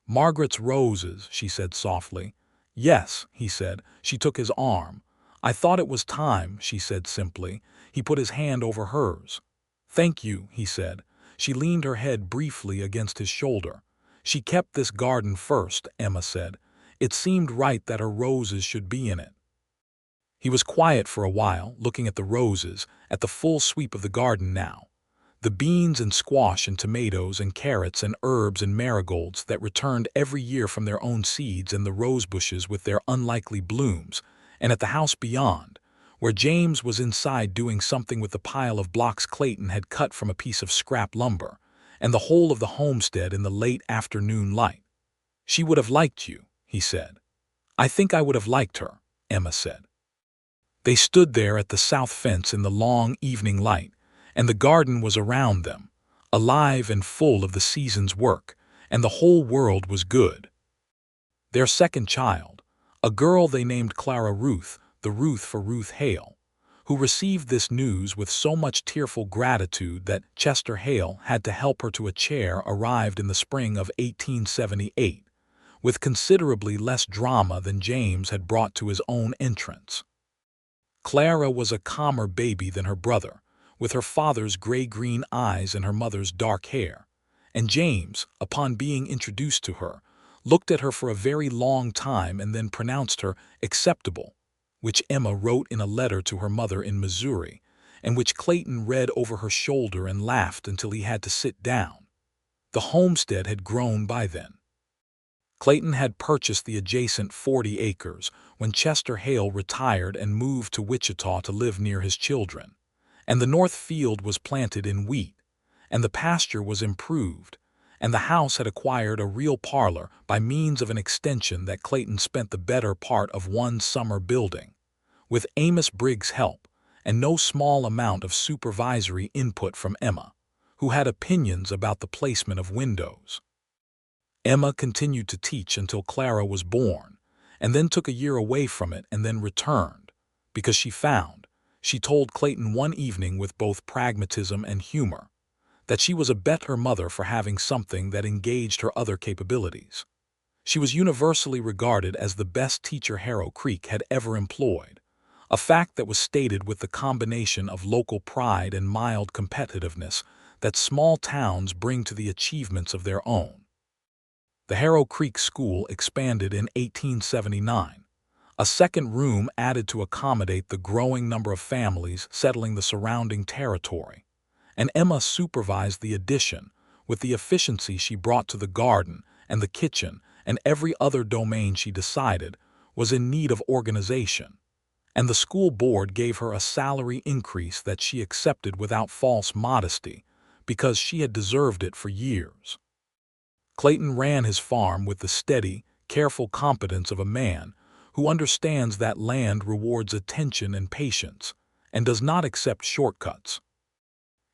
"Margaret's roses," she said softly. "Yes," he said. She took his arm. "I thought it was time," she said simply. He put his hand over hers. "Thank you," he said. She leaned her head briefly against his shoulder. "She kept this garden first," Emma said. "It seemed right that her roses should be in it." He was quiet for a while, looking at the roses, at the full sweep of the garden now. The beans and squash and tomatoes and carrots and herbs and marigolds that returned every year from their own seeds, and the rose bushes with their unlikely blooms, and at the house beyond, where James was inside doing something with the pile of blocks Clayton had cut from a piece of scrap lumber, and the whole of the homestead in the late afternoon light. "She would have liked you," he said. "I think I would have liked her," Emma said. They stood there at the south fence in the long evening light, and the garden was around them, alive and full of the season's work, and the whole world was good. Their second child, a girl they named Clara Ruth, the Ruth for Ruth Hale, who received this news with so much tearful gratitude that Chester Hale had to help her to a chair, arrived in the spring of 1878, with considerably less drama than James had brought to his own entrance. Clara was a calmer baby than her brother, with her father's gray-green eyes and her mother's dark hair, and James, upon being introduced to her, looked at her for a very long time and then pronounced her acceptable, which Emma wrote in a letter to her mother in Missouri, and which Clayton read over her shoulder and laughed until he had to sit down. The homestead had grown by then. Clayton had purchased the adjacent 40 acres when Chester Hale retired and moved to Wichita to live near his children, and the north field was planted in wheat, and the pasture was improved, and the house had acquired a real parlor by means of an extension that Clayton spent the better part of one summer building, with Amos Briggs' help, and no small amount of supervisory input from Emma, who had opinions about the placement of windows. Emma continued to teach until Clara was born, and then took a year away from it and then returned, because she told Clayton one evening with both pragmatism and humor, that she was a better mother for having something that engaged her other capabilities. She was universally regarded as the best teacher Harrow Creek had ever employed, a fact that was stated with the combination of local pride and mild competitiveness that small towns bring to the achievements of their own. The Harrow Creek School expanded in 1879, a second room added to accommodate the growing number of families settling the surrounding territory, and Emma supervised the addition with the efficiency she brought to the garden and the kitchen and every other domain she decided was in need of organization, and the school board gave her a salary increase that she accepted without false modesty because she had deserved it for years. Clayton ran his farm with the steady, careful competence of a man who understands that land rewards attention and patience and does not accept shortcuts.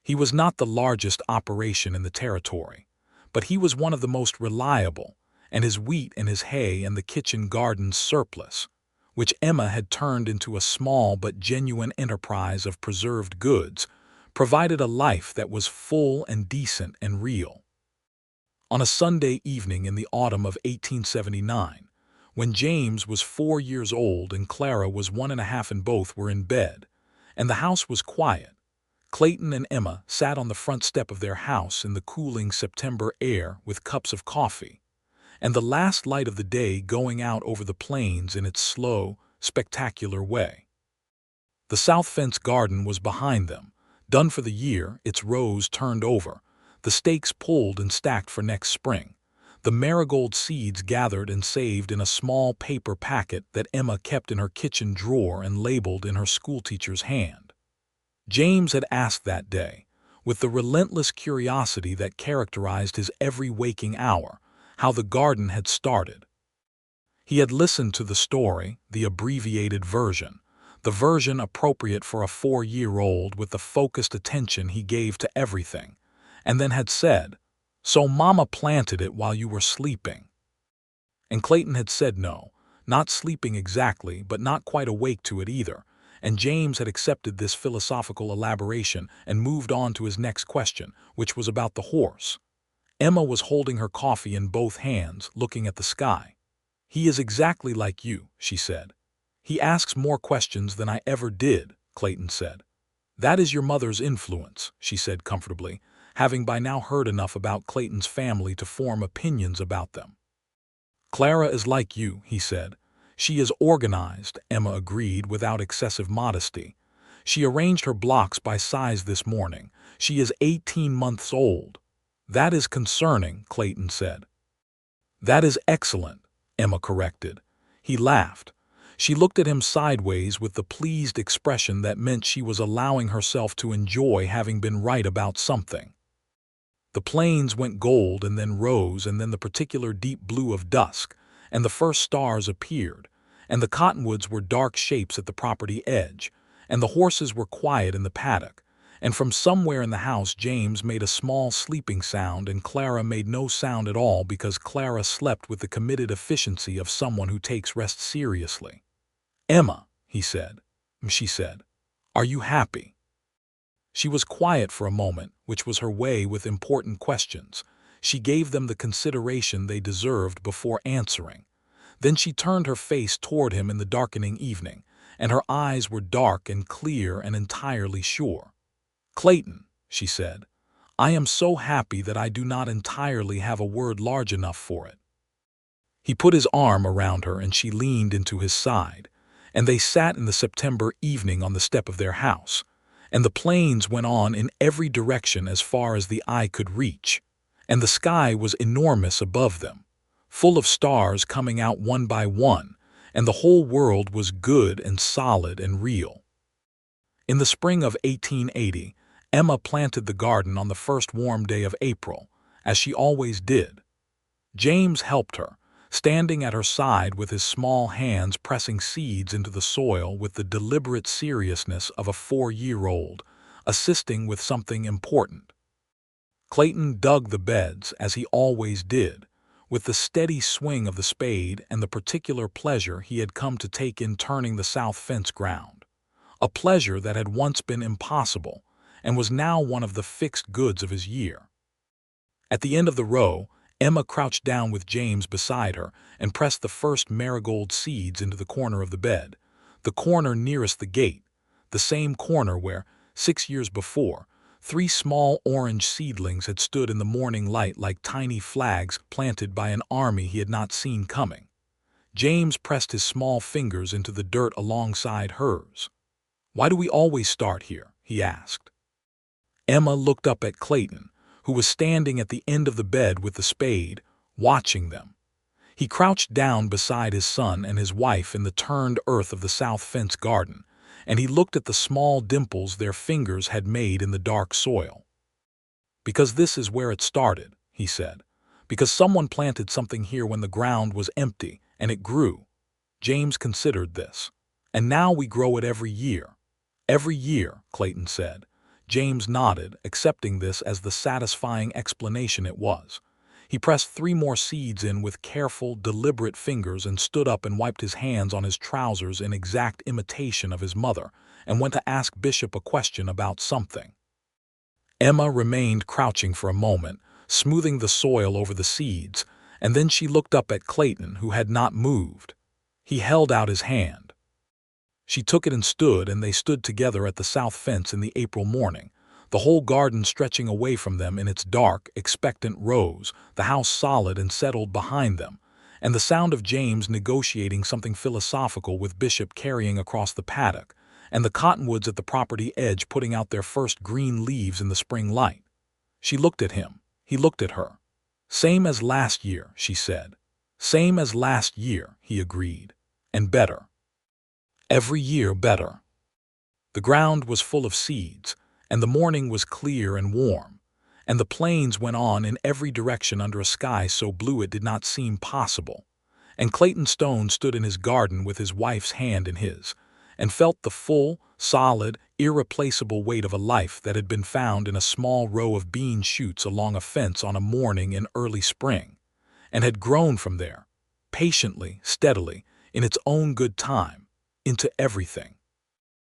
He was not the largest operation in the territory, but he was one of the most reliable, and his wheat and his hay and the kitchen garden's surplus, which Emma had turned into a small but genuine enterprise of preserved goods, provided a life that was full and decent and real. On a Sunday evening in the autumn of 1879, when James was 4 years old and Clara was 1.5 and both were in bed, and the house was quiet, Clayton and Emma sat on the front step of their house in the cooling September air with cups of coffee, and the last light of the day going out over the plains in its slow, spectacular way. The south fence garden was behind them, done for the year, its rows turned over, the stakes pulled and stacked for next spring, the marigold seeds gathered and saved in a small paper packet that Emma kept in her kitchen drawer and labeled in her schoolteacher's hand. James had asked that day, with the relentless curiosity that characterized his every waking hour, how the garden had started. He had listened to the story, the abbreviated version, the version appropriate for a 4-year-old with the focused attention he gave to everything, and then had said, "So Mama planted it while you were sleeping." And Clayton had said no, not sleeping exactly, but not quite awake to it either, and James had accepted this philosophical elaboration and moved on to his next question, which was about the horse. Emma was holding her coffee in both hands, looking at the sky. "He is exactly like you," she said. "He asks more questions than I ever did," Clayton said. "That is your mother's influence," she said comfortably, having by now heard enough about Clayton's family to form opinions about them. "Clara is like you," he said. "She is organized," Emma agreed without excessive modesty. "She arranged her blocks by size this morning. She is 18 months old." "That is concerning," Clayton said. "That is excellent," Emma corrected. He laughed. She looked at him sideways with the pleased expression that meant she was allowing herself to enjoy having been right about something. The plains went gold and then rose and then the particular deep blue of dusk, and the first stars appeared, and the cottonwoods were dark shapes at the property edge, and the horses were quiet in the paddock, and from somewhere in the house James made a small sleeping sound and Clara made no sound at all because Clara slept with the committed efficiency of someone who takes rest seriously. "Emma," he said. She said, "Are you happy?" She was quiet for a moment, which was her way with important questions. She gave them the consideration they deserved before answering. Then she turned her face toward him in the darkening evening, and her eyes were dark and clear and entirely sure. "Clayton," she said, "I am so happy that I do not entirely have a word large enough for it." He put his arm around her and she leaned into his side, and they sat in the September evening on the step of their house, and the plains went on in every direction as far as the eye could reach, and the sky was enormous above them, full of stars coming out one by one, and the whole world was good and solid and real. In the spring of 1880, Emma planted the garden on the first warm day of April, as she always did. James helped her, standing at her side with his small hands pressing seeds into the soil with the deliberate seriousness of a 4-year-old, assisting with something important. Clayton dug the beds, as he always did, with the steady swing of the spade and the particular pleasure he had come to take in turning the south fence ground, a pleasure that had once been impossible and was now one of the fixed goods of his year. At the end of the row, Emma crouched down with James beside her and pressed the first marigold seeds into the corner of the bed, the corner nearest the gate, the same corner where, 6 years before, 3 small orange seedlings had stood in the morning light like tiny flags planted by an army he had not seen coming. James pressed his small fingers into the dirt alongside hers. "Why do we always start here?" he asked. Emma looked up at Clayton, who was standing at the end of the bed with the spade, watching them. He crouched down beside his son and his wife in the turned earth of the south fence garden, and he looked at the small dimples their fingers had made in the dark soil. "Because this is where it started," he said. "Because someone planted something here when the ground was empty, and it grew." James considered this. "And now we grow it every year." "Every year," Clayton said. James nodded, accepting this as the satisfying explanation it was. He pressed 3 more seeds in with careful, deliberate fingers and stood up and wiped his hands on his trousers in exact imitation of his mother, and went to ask Bishop a question about something. Emma remained crouching for a moment, smoothing the soil over the seeds, and then she looked up at Clayton, who had not moved. He held out his hand. She took it and stood, and they stood together at the south fence in the April morning, the whole garden stretching away from them in its dark, expectant rows, the house solid and settled behind them, and the sound of James negotiating something philosophical with Bishop carrying across the paddock, and the cottonwoods at the property edge putting out their first green leaves in the spring light. She looked at him. He looked at her. "Same as last year," she said. "Same as last year," he agreed. "And better. Every year better." The ground was full of seeds, and the morning was clear and warm, and the plains went on in every direction under a sky so blue it did not seem possible. And Clayton Stone stood in his garden with his wife's hand in his, and felt the full, solid, irreplaceable weight of a life that had been found in a small row of bean shoots along a fence on a morning in early spring, and had grown from there, patiently, steadily, in its own good time, into everything.